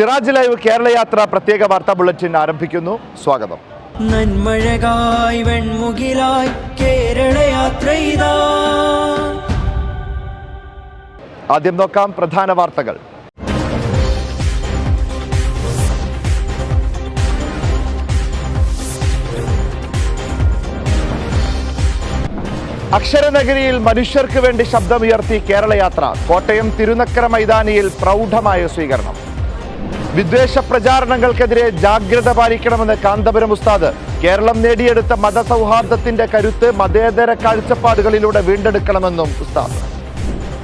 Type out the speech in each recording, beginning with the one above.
Siraj live Kerala യാത്ര പ്രത്യേക വാർത്താ ബുള്ളറ്റിൻ ആരംഭിക്കുന്നു. സ്വാഗതം. നന്മഴകായി വെൺമുകിലായി കേരള യാത്ര ഇതാ. ആദ്യം നോക്കാം പ്രധാന വാർത്തകൾ. അക്ഷരനഗരിയിൽ മനുഷ്യർക്ക് വേണ്ടി ശബ്ദമുയർത്തി കേരള യാത്ര. കോട്ടയം തിരുനക്കര മൈതാനിയിൽ പ്രൗഢമായ സ്വീകരണം. വിദ്വേഷ പ്രചാരണങ്ങൾക്കെതിരെ ജാഗ്രത പാലിക്കണമെന്ന് കാന്തപുരം ഉസ്താദ്. കേരളം നേടിയെടുത്ത മതസൗഹാർദ്ദത്തിന്റെ കരുത്ത് മതേതര കാഴ്ചപ്പാടുകളിലൂടെ വീണ്ടെടുക്കണമെന്നും ഉസ്താദ്.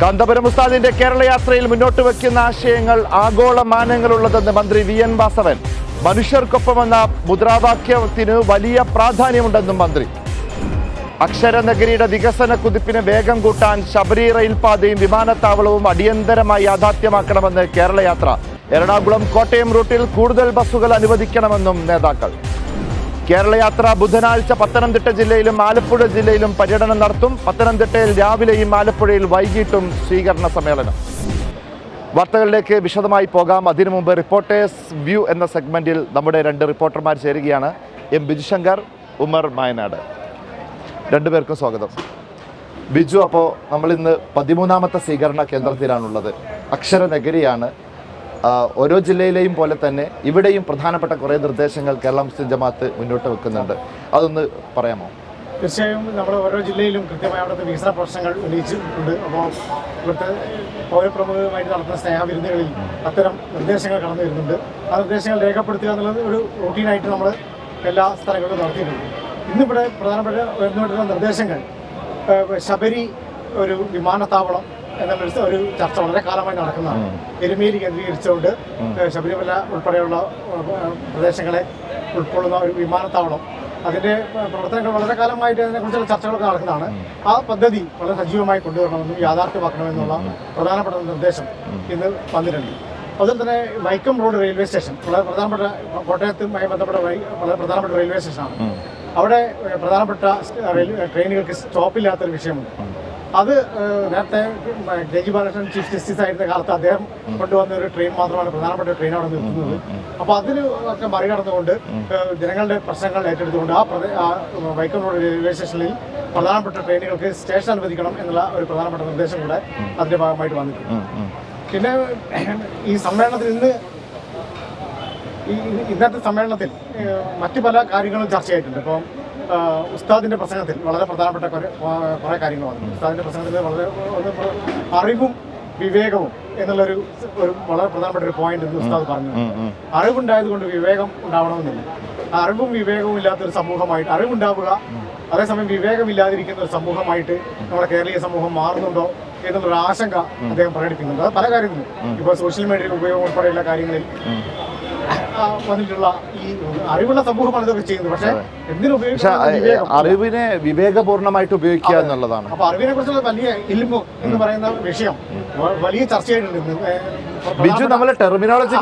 കാന്തപുരം ഉസ്താദിന്റെ കേരള യാത്രയിൽ മുന്നോട്ട് വയ്ക്കുന്ന ആശയങ്ങൾ ആഗോള മാനങ്ങളുള്ളതെന്ന് മന്ത്രി വി എൻ വാസവൻ. മനുഷ്യർക്കൊപ്പമെന്ന മുദ്രാവാക്യത്തിന് വലിയ പ്രാധാന്യമുണ്ടെന്നും മന്ത്രി. അക്ഷരനഗരിയുടെ വികസന കുതിപ്പിന് വേഗം കൂട്ടാൻ ശബരി റെയിൽപാതയും വിമാനത്താവളവും അടിയന്തരമായി യാഥാർത്ഥ്യമാക്കണമെന്ന് കേരള യാത്ര. എറണാകുളം കോട്ടയം റൂട്ടിൽ കൂടുതൽ ബസ്സുകൾ അനുവദിക്കണമെന്നും നേതാക്കൾ. കേരള യാത്ര ബുധനാഴ്ച പത്തനംതിട്ട ജില്ലയിലും ആലപ്പുഴ ജില്ലയിലും പര്യടനം നടത്തും. പത്തനംതിട്ടയിൽ രാവിലെയും ആലപ്പുഴയിൽ വൈകിട്ടും സ്വീകരണ സമ്മേളനം. വാർത്തകളിലേക്ക് വിശദമായി പോകാം. അതിനു മുമ്പ് റിപ്പോർട്ടേഴ്സ് വ്യൂ എന്ന സെഗ്മെന്റിൽ നമ്മുടെ രണ്ട് റിപ്പോർട്ടർമാർ ചേരുകയാണ്. എം ബിജുശങ്കർ, ഉമർ മായനാട്. രണ്ടുപേർക്കും സ്വാഗതം. ബിജു, അപ്പോൾ നമ്മളിന്ന് 13ാമത്തെ സ്വീകരണ കേന്ദ്രത്തിലാണുള്ളത്. അക്ഷരനഗരിയാണ്. ഓരോ ജില്ലയിലെയും പോലെ തന്നെ ഇവിടെയും പ്രധാനപ്പെട്ട കുറേ നിർദ്ദേശങ്ങൾ കേരള മുസ്ലിം ജമാഅത്ത് മുന്നോട്ട് വെക്കുന്നുണ്ട്. അതൊന്ന് പറയാമോ? തീർച്ചയായും നമ്മുടെ ഓരോ ജില്ലയിലും കൃത്യമായ അവിടുത്തെ വികസന പ്രശ്നങ്ങൾ ഉന്നയിച്ചിട്ടുണ്ട്. അപ്പോൾ ഇവിടുത്തെ പൗരപ്രമുഖരുമായിട്ട് നടത്തുന്ന സ്നേഹവിരുന്നുകളിൽ അത്തരം നിർദ്ദേശങ്ങൾ കടന്നു വരുന്നുണ്ട്. ആ നിർദ്ദേശങ്ങൾ രേഖപ്പെടുത്തുക എന്നുള്ളത് ഒരു റൂട്ടീനായിട്ട് നമ്മൾ എല്ലാ സ്ഥലങ്ങളിലും നടത്തിയിട്ടുണ്ട്. ഇന്നിവിടെ പ്രധാനപ്പെട്ട വരുന്ന നിർദ്ദേശങ്ങൾ ശബരി ഒരു വിമാനത്താവളം എന്നുള്ള ഒരു ചർച്ച വളരെ കാലമായി നടക്കുന്നതാണ്. എരുമേലി കേന്ദ്രീകരിച്ചുകൊണ്ട് ശബരിമല ഉൾപ്പെടെയുള്ള പ്രദേശങ്ങളെ ഉൾക്കൊള്ളുന്ന ഒരു വിമാനത്താവളം, അതിൻ്റെ പ്രവർത്തനങ്ങൾ വളരെ കാലമായിട്ട് അതിനെക്കുറിച്ചുള്ള ചർച്ചകളൊക്കെ നടക്കുന്നതാണ്. ആ പദ്ധതി വളരെ സജീവമായി കൊണ്ടുവരണമെന്നും യാഥാർത്ഥ്യമാക്കണമെന്നുള്ള പ്രധാനപ്പെട്ട നിർദ്ദേശം ഇന്ന് വന്നിട്ടുണ്ട്. അതുപോലെ തന്നെ വൈക്കം റോഡ് റെയിൽവേ സ്റ്റേഷൻ വളരെ പ്രധാനപ്പെട്ട, കോട്ടയത്തുമായി ബന്ധപ്പെട്ട വളരെ പ്രധാനപ്പെട്ട റെയിൽവേ സ്റ്റേഷനാണ്. അവിടെ പ്രധാനപ്പെട്ട ട്രെയിനുകൾക്ക് സ്റ്റോപ്പില്ലാത്തൊരു വിഷയമുണ്ട്. അത് നേരത്തെ ജി ബാലകൃഷ്ണൻ ചീഫ് ജസ്റ്റിസ് ആയിരുന്ന കാലത്ത് അദ്ദേഹം കൊണ്ടുവന്ന ഒരു ട്രെയിൻ മാത്രമാണ് പ്രധാനപ്പെട്ട ട്രെയിൻ അവിടെ നിർത്തുന്നത്. അപ്പോൾ അതിന് ഒക്കെ മറികടന്നുകൊണ്ട് ജനങ്ങളുടെ പ്രശ്നങ്ങൾ ഏറ്റെടുത്തുകൊണ്ട് ആ വൈക്കം റോഡ് റെയിൽവേ സ്റ്റേഷനിൽ പ്രധാനപ്പെട്ട ട്രെയിനുകൾക്ക് സ്റ്റേഷൻ അനുവദിക്കണം എന്നുള്ള ഒരു പ്രധാനപ്പെട്ട നിർദ്ദേശം കൂടെ അതിൻ്റെ ഭാഗമായിട്ട് വന്നിട്ടുണ്ട്. പിന്നെ ഈ സമ്മേളനത്തിൽ ഇന്നത്തെ സമ്മേളനത്തിൽ മറ്റു പല കാര്യങ്ങളും ചർച്ചയായിട്ടുണ്ട്. ഇപ്പം ഉസ്താദിൻ്റെ പ്രസംഗത്തിൽ വളരെ പ്രധാനപ്പെട്ട കുറേ കാര്യങ്ങൾ വന്നു. ഉസ്താദിൻ്റെ പ്രസംഗത്തിൽ വളരെ അറിവും വിവേകവും എന്നുള്ളൊരു വളരെ പ്രധാനപ്പെട്ട ഒരു പോയിന്റ് ഉസ്താദ് പറഞ്ഞു. അറിവുണ്ടായതുകൊണ്ട് വിവേകം ഉണ്ടാവണമെന്നില്ല. അറിവും വിവേകവും ഇല്ലാത്തൊരു സമൂഹമായിട്ട്, അറിവുണ്ടാവുക അതേസമയം വിവേകമില്ലാതിരിക്കുന്ന ഒരു സമൂഹമായിട്ട് നമ്മുടെ കേരളീയ സമൂഹം മാറുന്നുണ്ടോ എന്നുള്ളൊരു ആശങ്ക അദ്ദേഹം പ്രകടിപ്പിക്കുന്നുണ്ട്. അത് പല കാര്യങ്ങളും, ഇപ്പോൾ സോഷ്യൽ മീഡിയയിൽ ഉപയോഗം ഉൾപ്പെടെയുള്ള കാര്യങ്ങളിൽ വന്നിട്ടുള്ള ഈ അറിവുള്ള സമൂഹമാണ് ഇതൊക്കെ ചെയ്യുന്നത്. പക്ഷേ അറിവിനെ വിവേകപൂർണമായിട്ട് ഉപയോഗിക്കുക എന്നുള്ളതാണ്. അപ്പൊ അറിവിനെ കുറിച്ചുള്ള വലിയ ഇൽമു എന്ന് പറയുന്ന വിഷയം വലിയ ചർച്ചയായിട്ടുണ്ട്. ബിജു, നമ്മളെ ടെർമിനോളജി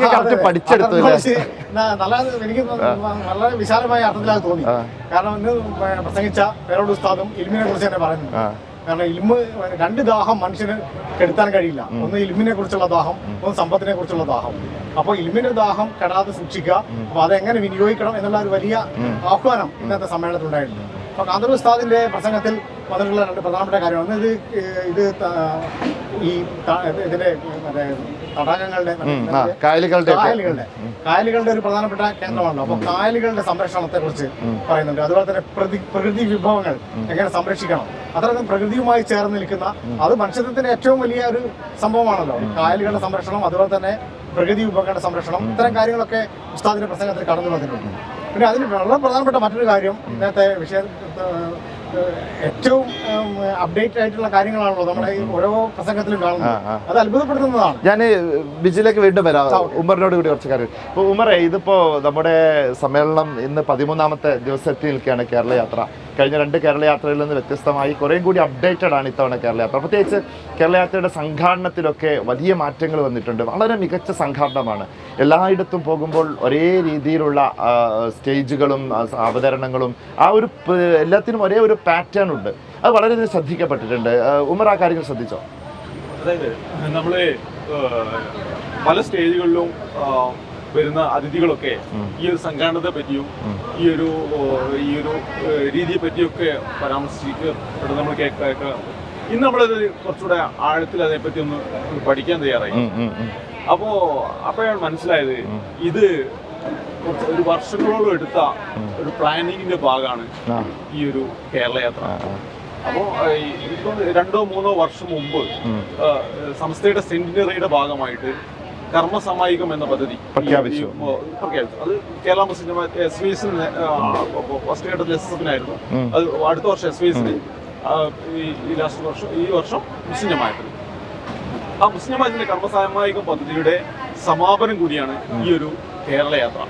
പഠിച്ചെടുത്തു. എനിക്ക് വളരെ വിശാലമായ അർത്ഥത്തിലാണ് തോന്നി. കാരണം ഇന്ന് പ്രസംഗിച്ച പേരോട് ഉസ്താദും ഇൽമിനെ കുറിച്ച് തന്നെ പറയുന്നു. കാരണം ഇൽമ്, രണ്ട് ദാഹം മനുഷ്യന് കെടുത്താൻ കഴിയില്ല. ഒന്ന് ഇൽമിനെ കുറിച്ചുള്ള ദാഹം, ഒന്ന് സമ്പത്തിനെ കുറിച്ചുള്ള ദാഹം. അപ്പോൾ ഇൽമിന്റെ ദാഹം കെടാതെ സൂക്ഷിക്കുക, അപ്പോൾ അതെങ്ങനെ വിനിയോഗിക്കണം എന്നുള്ള ഒരു വലിയ ആഹ്വാനം ഇന്നത്തെ സമ്മേളനത്തിൽ ഉണ്ടായിട്ടുണ്ട്. അപ്പോൾ കാന്തപുരം ഉസ്താദിന്റെ പ്രസംഗത്തിൽ വന്നിട്ടുള്ള രണ്ട് പ്രധാനപ്പെട്ട കാര്യമാണ്. ഒന്ന്, ഇത് ഈ ഇതിന്റെ തടാകങ്ങളുടെ കായലുകളുടെ ഒരു പ്രധാനപ്പെട്ട കേന്ദ്രമാണല്ലോ. അപ്പോൾ കായലുകളുടെ സംരക്ഷണത്തെ കുറിച്ച് പറയുന്നുണ്ട്. അതുപോലെ തന്നെ പ്രകൃതി വിഭവങ്ങൾ എങ്ങനെ സംരക്ഷിക്കണം, അത്രയും പ്രകൃതിയുമായി ചേർന്ന് നിൽക്കുന്ന, അത് മനുഷ്യത്വത്തിന്റെ ഏറ്റവും വലിയ ഒരു സംഭവമാണല്ലോ കായലുകളുടെ സംരക്ഷണം. അതുപോലെ തന്നെ പ്രകൃതി വിഭവങ്ങളുടെ സംരക്ഷണം, ഇത്തരം കാര്യങ്ങളൊക്കെ ഉസ്താദിന്റെ പ്രസംഗത്തിൽ കടന്നു വന്നിട്ടുണ്ട്. പിന്നെ അതിന് വളരെ പ്രധാനപ്പെട്ട മറ്റൊരു കാര്യം, ഇന്നത്തെ വിഷയം ഏറ്റവും അപ്ഡേറ്റ് ആയിട്ടുള്ള കാര്യങ്ങളാണല്ലോ നമ്മുടെ ഈ ഓരോ പ്രസംഗത്തിലും കാണുന്നത്. അത് അത്ഭുതപ്പെടുത്തുന്നതാണ്. ഞാൻ ബിജിലേക്ക് വീണ്ടും വരാം. ഉമറിനോട് കൂടി കുറച്ച് കാര്യം. ഇപ്പോൾ ഉമറെ, ഇതിപ്പോൾ നമ്മുടെ സമ്മേളനം ഇന്ന് 13ാമത്തെ ദിവസത്തിൽ നിൽക്കുകയാണ് കേരള യാത്ര. കഴിഞ്ഞ 2 കേരള യാത്രയിൽ നിന്ന് വ്യത്യസ്തമായി കുറേയും കൂടി അപ്ഡേറ്റഡ് ആണ് ഇത്തവണ കേരള യാത്ര. പ്രത്യേകിച്ച് കേരള യാത്രയുടെ സംഘാടനത്തിലൊക്കെ വലിയ മാറ്റങ്ങൾ വന്നിട്ടുണ്ട്. വളരെ മികച്ച സംഘാടനമാണ്. എല്ലായിടത്തും പോകുമ്പോൾ ഒരേ രീതിയിലുള്ള സ്റ്റേജുകളും അവതരണങ്ങളും എല്ലാത്തിനും ഒരേ ഒരു പാറ്റേൺ ഉണ്ട്. അത് വളരെയധികം ശ്രദ്ധിക്കപ്പെട്ടിട്ടുണ്ട്. ഉമർ, ആ കാര്യങ്ങൾ ശ്രദ്ധിച്ചോ? അതായത് നമ്മൾ പല സ്റ്റേജുകളിലും വരുന്ന അതിഥികളൊക്കെ ഈ ഒരു സംഘാടനത്തെ പറ്റിയും ഈ ഒരു രീതിയെ പറ്റിയൊക്കെ പരാമർശിക്കപ്പെടുന്നത് നമ്മൾ കേൾക്കുക. ഇന്ന് നമ്മളത് കുറച്ചുകൂടെ ആഴത്തിൽ അതേപ്പറ്റി ഒന്ന് പഠിക്കാൻ തയ്യാറായി. അപ്പോഴാണ് മനസ്സിലായത് ഇത് ഒരു വർഷങ്ങളോളം എടുത്ത ഒരു പ്ലാനിങ്ങിന്റെ ഭാഗമാണ് ഈ ഒരു കേരള യാത്ര. അപ്പോൾ ഇപ്പൊ 2-3 വർഷം മുമ്പ് സംസ്ഥയുടെ സെന്റിനറിയുടെ ഭാഗമായിട്ട് കർമ്മസമായികം എന്ന പദ്ധതി പ്രഖ്യാപിച്ചു. അത് കേരള മുസ്ലിം ജമാഅത്ത് SVS ഫസ്റ്റ് ഘട്ടത്തിൽ SSFനായിരുന്നു. അത് അടുത്ത വർഷം SVS, ഈ വർഷം മുസ്ലിം ജമാഅത്ത്. ആ മുസ്ലിം ജമാഅത്തിന്റെ കർമ്മസമായികം പദ്ധതിയുടെ സമാപനം കൂടിയാണ് ഈ ഒരു കേരള യാത്ര.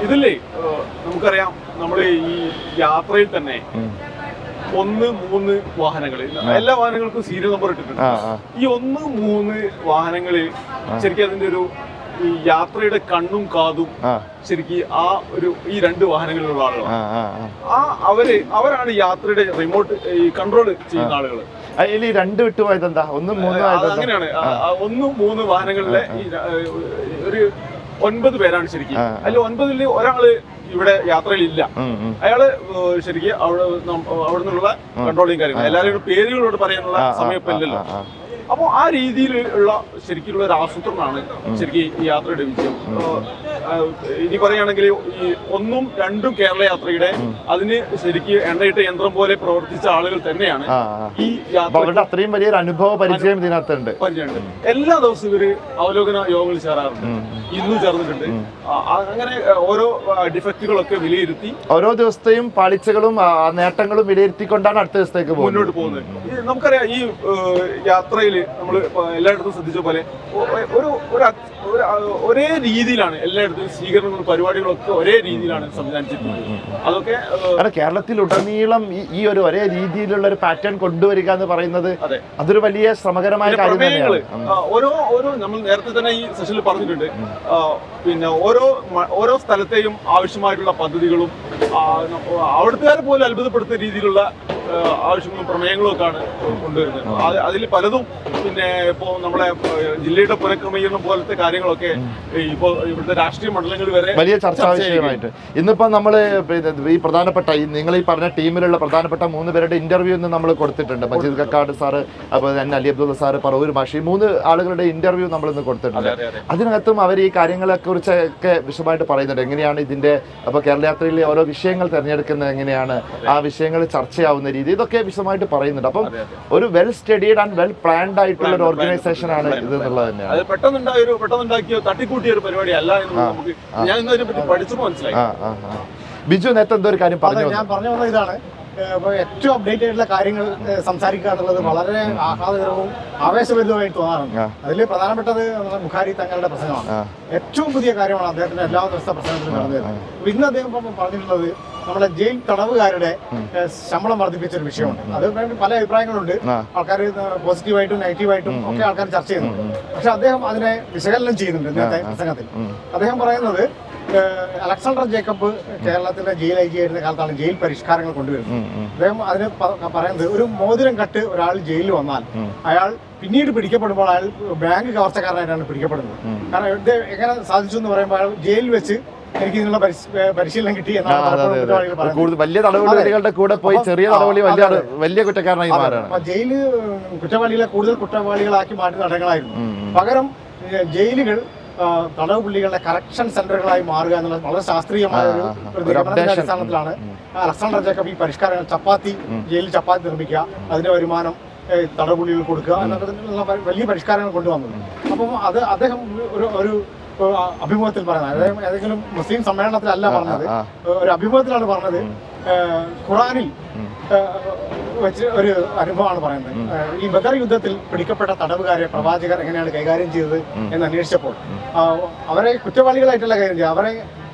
ഇതില്ലേ നമുക്കറിയാം, നമ്മൾ ഈ യാത്രയിൽ തന്നെ 1-3 വാഹനങ്ങൾ, എല്ലാ വാഹനങ്ങൾക്കും സീരിയൽ നമ്പർ ഇട്ടിട്ടുണ്ട്. ഈ 1-3 വാഹനങ്ങളിൽ ശരിക്കും അതിന്റെ ഒരു ഈ യാത്രയുടെ കണ്ണും കാതും ശരിക്കും ഈ 2 വാഹനങ്ങളിലുള്ള ആളുകളാണ്. അവരാണ് യാത്രയുടെ റിമോട്ട് ഈ കൺട്രോൾ ചെയ്യുന്ന ആളുകൾ. അതിൽ 2 വിട്ടുപോയത് എന്താ? 1-3 അങ്ങനെയാണ്. 1-3 വാഹനങ്ങളിലെ ഒരു 9 പേരാണ് ശരിക്കും. അതിൽ 9-ൽ ഒരാള് ഇവിടെ യാത്രയിലില്ല. അയാള് ശരിക്കും അവിടെ നിന്നുള്ള കൺട്രോളിങ് കാര്യങ്ങൾ എല്ലാവരും പേരുകളോട് പറയാനുള്ള സമയപ്പില്ലല്ലോ. അപ്പോൾ ആ രീതിയിലുള്ള ശരിക്കുള്ള ഒരു ആസൂത്രണമാണ് ശരിക്കും ഈ യാത്രയുടെ വിജയം. ഇനി പറയുകയാണെങ്കിൽ ഈ 1-2 കേരള യാത്രയുടെ അതിന് ശരിക്കും എണ്ണയിട്ട യന്ത്രം പോലെ പ്രവർത്തിച്ച ആളുകൾ തന്നെയാണ് ഈ യാത്ര. അത്രയും വലിയൊരു അനുഭവ പരിചയം ഇതിനകത്തുണ്ട്. എല്ലാ ദിവസവും ഇവര് അവലോകന യോഗങ്ങൾ ചേരാറുണ്ട്. ഇന്നും ചേർന്നിട്ടുണ്ട്. അങ്ങനെ ഓരോ ഡിഫക്റ്റുകളൊക്കെ വിലയിരുത്തി ഓരോ ദിവസത്തെയും പാളിച്ചകളും നേട്ടങ്ങളും വിലയിരുത്തിക്കൊണ്ടാണ് അടുത്ത ദിവസത്തേക്ക് മുന്നോട്ട് പോകുന്നത്. നമുക്കറിയാം, ഈ യാത്രയിൽ നമ്മൾ എല്ലായിടത്തും ശ്രദ്ധിച്ച പോലെ ഒരേ രീതിയിലാണ് എല്ലായിടത്തും സ്വീകരണങ്ങളും പരിപാടികളൊക്കെ ഒരേ രീതിയിലാണ് സംവിധാനിച്ചിട്ടുള്ളത്. അതൊക്കെ കേരളത്തിലുടനീളം ഈ ഒരു ഒരേ രീതിയിലുള്ള ഒരു പാറ്റേൺ കൊണ്ടുവരിക എന്ന് പറയുന്നത് അതൊരു വലിയ ശ്രമകരമായ കാര്യം തന്നെയാണ്. ഓരോ നമ്മൾ നേരത്തെ തന്നെ ഈ സെഷനിൽ പറഞ്ഞിട്ടുണ്ട്, പിന്നെ ഓരോ സ്ഥലത്തെയും ആവശ്യമായിട്ടുള്ള പദ്ധതികളും അവിടുത്തെ പോലും അത്ഭുതപ്പെടുത്തുന്ന രീതിയിലുള്ള ആവശ്യങ്ങളും പ്രമേയങ്ങളും ഒക്കെയാണ് കൊണ്ടുവരുന്നത്. അതിൽ പലതും പിന്നെ ഇപ്പോൾ നമ്മളെ ജില്ലയുടെ പുനഃക്രമീകരണം പോലത്തെ കാര്യങ്ങളൊക്കെ ഇപ്പോൾ ഇവിടുത്തെ രാഷ്ട്രീയ മണ്ഡലങ്ങൾ വരെ വലിയ ചർച്ചാ വിഷയമായിട്ട് ഇന്നിപ്പോ നമ്മള് ഈ പ്രധാനപ്പെട്ട നിങ്ങൾ ഈ പറഞ്ഞ ടീമിലുള്ള പ്രധാനപ്പെട്ട 3 പേരുടെ ഇന്റർവ്യൂ ഇന്ന് നമ്മൾ കൊടുത്തിട്ടുണ്ട്. മജീദ് കക്കാട് സാറ്, അപ്പോൾ തന്നെ അലി അബ്ദുള്ള സാറ്, പറവൂർ മാഷി, 3 ആളുകളുടെ ഇന്റർവ്യൂ നമ്മൾ ഇന്ന് കൊടുത്തിട്ടുണ്ട്. അതിനകത്തും അവർ ഈ കാര്യങ്ങളെ കുറിച്ചൊക്കെ വിശദമായിട്ട് പറയുന്നുണ്ട്. എങ്ങനെയാണ് ഇതിന്റെ അപ്പോൾ കേരള യാത്രയിലെ ഓരോ വിഷയങ്ങൾ തിരഞ്ഞെടുക്കുന്നത്, എങ്ങനെയാണ് ആ വിഷയങ്ങൾ ചർച്ചയാവുന്ന രീതി, ഇതൊക്കെ വിശദമായിട്ട് പറയുന്നുണ്ട്. അപ്പം ഒരു well studied and well planned ആയിട്ടുള്ള ഒരു ഓർഗനൈസേഷൻ ആണ് ഇത് എന്നുള്ളത് തന്നെയാണ്. അത് പെട്ടെന്നുണ്ടാക്കിയോ തട്ടിക്കൂട്ടിയ ഒരു പരിപാടി അല്ല എന്ന് നമുക്ക് ഞാൻ ഇതിനെ പറ്റി പഠിച്ചപ്പോൾ മനസ്സിലായി. ബിജു നേരത്തെ എന്തോ ഒരു കാര്യം പറഞ്ഞു. ഞാൻ പറഞ്ഞു വന്ന ഇതാണ്, ഏറ്റവും അപ്ഡേറ്റ് ആയിട്ടുള്ള കാര്യങ്ങൾ സംസാരിക്കുക എന്നുള്ളത് വളരെ ആഹ്ലാദകരവും ആവേശഭരിതവുമായി തോന്നാറുണ്ട്. അതിൽ പ്രധാനപ്പെട്ടത് ബുഖാരി തങ്ങളുടെ പ്രസംഗമാണ്. ഏറ്റവും പുതിയ കാര്യമാണ് അദ്ദേഹത്തിന്റെ എല്ലാ ദിവസത്തെ പ്രസംഗത്തിലും നടന്നു വരുന്നത്. ഇന്ന് അദ്ദേഹം പറഞ്ഞിട്ടുള്ളത് നമ്മുടെ ജയിൽ തടവുകാരുടെ ശമ്പളം വർദ്ധിപ്പിച്ചൊരു വിഷയമുണ്ട്. അത് പല അഭിപ്രായങ്ങളുണ്ട്. ആൾക്കാർ പോസിറ്റീവായിട്ടും നെഗറ്റീവായിട്ടും ഒക്കെ ആൾക്കാർ ചർച്ച ചെയ്യുന്നുണ്ട്. പക്ഷെ അദ്ദേഹം അതിനെ വിശകലനം ചെയ്യുന്നുണ്ട് ഇന്നത്തെ പ്രസംഗത്തിൽ. അദ്ദേഹം പറയുന്നത് അലക്സാണ്ടർ ജേക്കബ് കേരളത്തിലെ ജയിൽ IG ആയിരുന്ന കാലത്താണ് ജയിൽ പരിഷ്കാരങ്ങൾ കൊണ്ടുവരുന്നത്. അദ്ദേഹം അതിന് പറയുന്നത്, ഒരു മോതിരം കട്ട് ഒരാൾ ജയിലിൽ വന്നാൽ അയാൾ പിന്നീട് പിടിക്കപ്പെടുമ്പോൾ അയാൾ ബാങ്ക് കവർച്ചക്കാരനായിട്ടാണ് പിടിക്കപ്പെടുന്നത്. കാരണം ഇത് എങ്ങനെ സാധിച്ചു എന്ന് പറയുമ്പോൾ അയാൾ ജയിലിൽ വെച്ച് എനിക്ക് ഇതിനുള്ള പരിശീലനം കിട്ടി എന്നാണ്. വലിയ തടവുകാരികളുടെ കൂടെ പോയി ചെറിയ തടവുകളി വലിയ കുറ്റക്കാരനായി മാറുകയാണ്. ജയില് കുറ്റവാളികളെ കൂടുതൽ കുറ്റവാളികളാക്കി മാറ്റി നടങ്ങളായിരുന്നു. പകരം ജയിലുകൾ തടവ് പുള്ളികളുടെ കറക്ഷൻ സെന്ററുകളായി മാറുക എന്നുള്ള വളരെ ശാസ്ത്രീയമായ ഒരു നിഗമനത്തിന്റെ അടിസ്ഥാനത്തിലാണ് അലക്സാണ്ടർ ജേക്കബ് ഈ പരിഷ്കാരങ്ങൾ. ജയിലിൽ ചപ്പാത്തി നിർമ്മിക്കുക, അതിന്റെ വരുമാനം തടവുപുള്ളികൾ കൊടുക്കുക എന്നൊക്കെ വലിയ പരിഷ്കാരങ്ങൾ കൊണ്ടുവന്നത്. അപ്പം അത് അദ്ദേഹം ഒരു അഭിമുഖത്തിൽ പറയുന്നത്, അദ്ദേഹം ഏതെങ്കിലും മുസ്ലിം സമ്മേളനത്തിലല്ല പറഞ്ഞത്, ഒരു അഭിമുഖത്തിലാണ് പറഞ്ഞത്. ഖുറാനിൽ വെച്ച് ഒരു അനുഭവമാണ് പറയുന്നത്. ഈ ബദർ യുദ്ധത്തിൽ പിടിക്കപ്പെട്ട തടവുകാരെ പ്രവാചകർ എങ്ങനെയാണ് കൈകാര്യം ചെയ്തത് എന്ന് അന്വേഷിച്ചപ്പോൾ അവരെ കുറ്റവാളികളായിട്ടുള്ള കാര്യം ചെയ്യുക,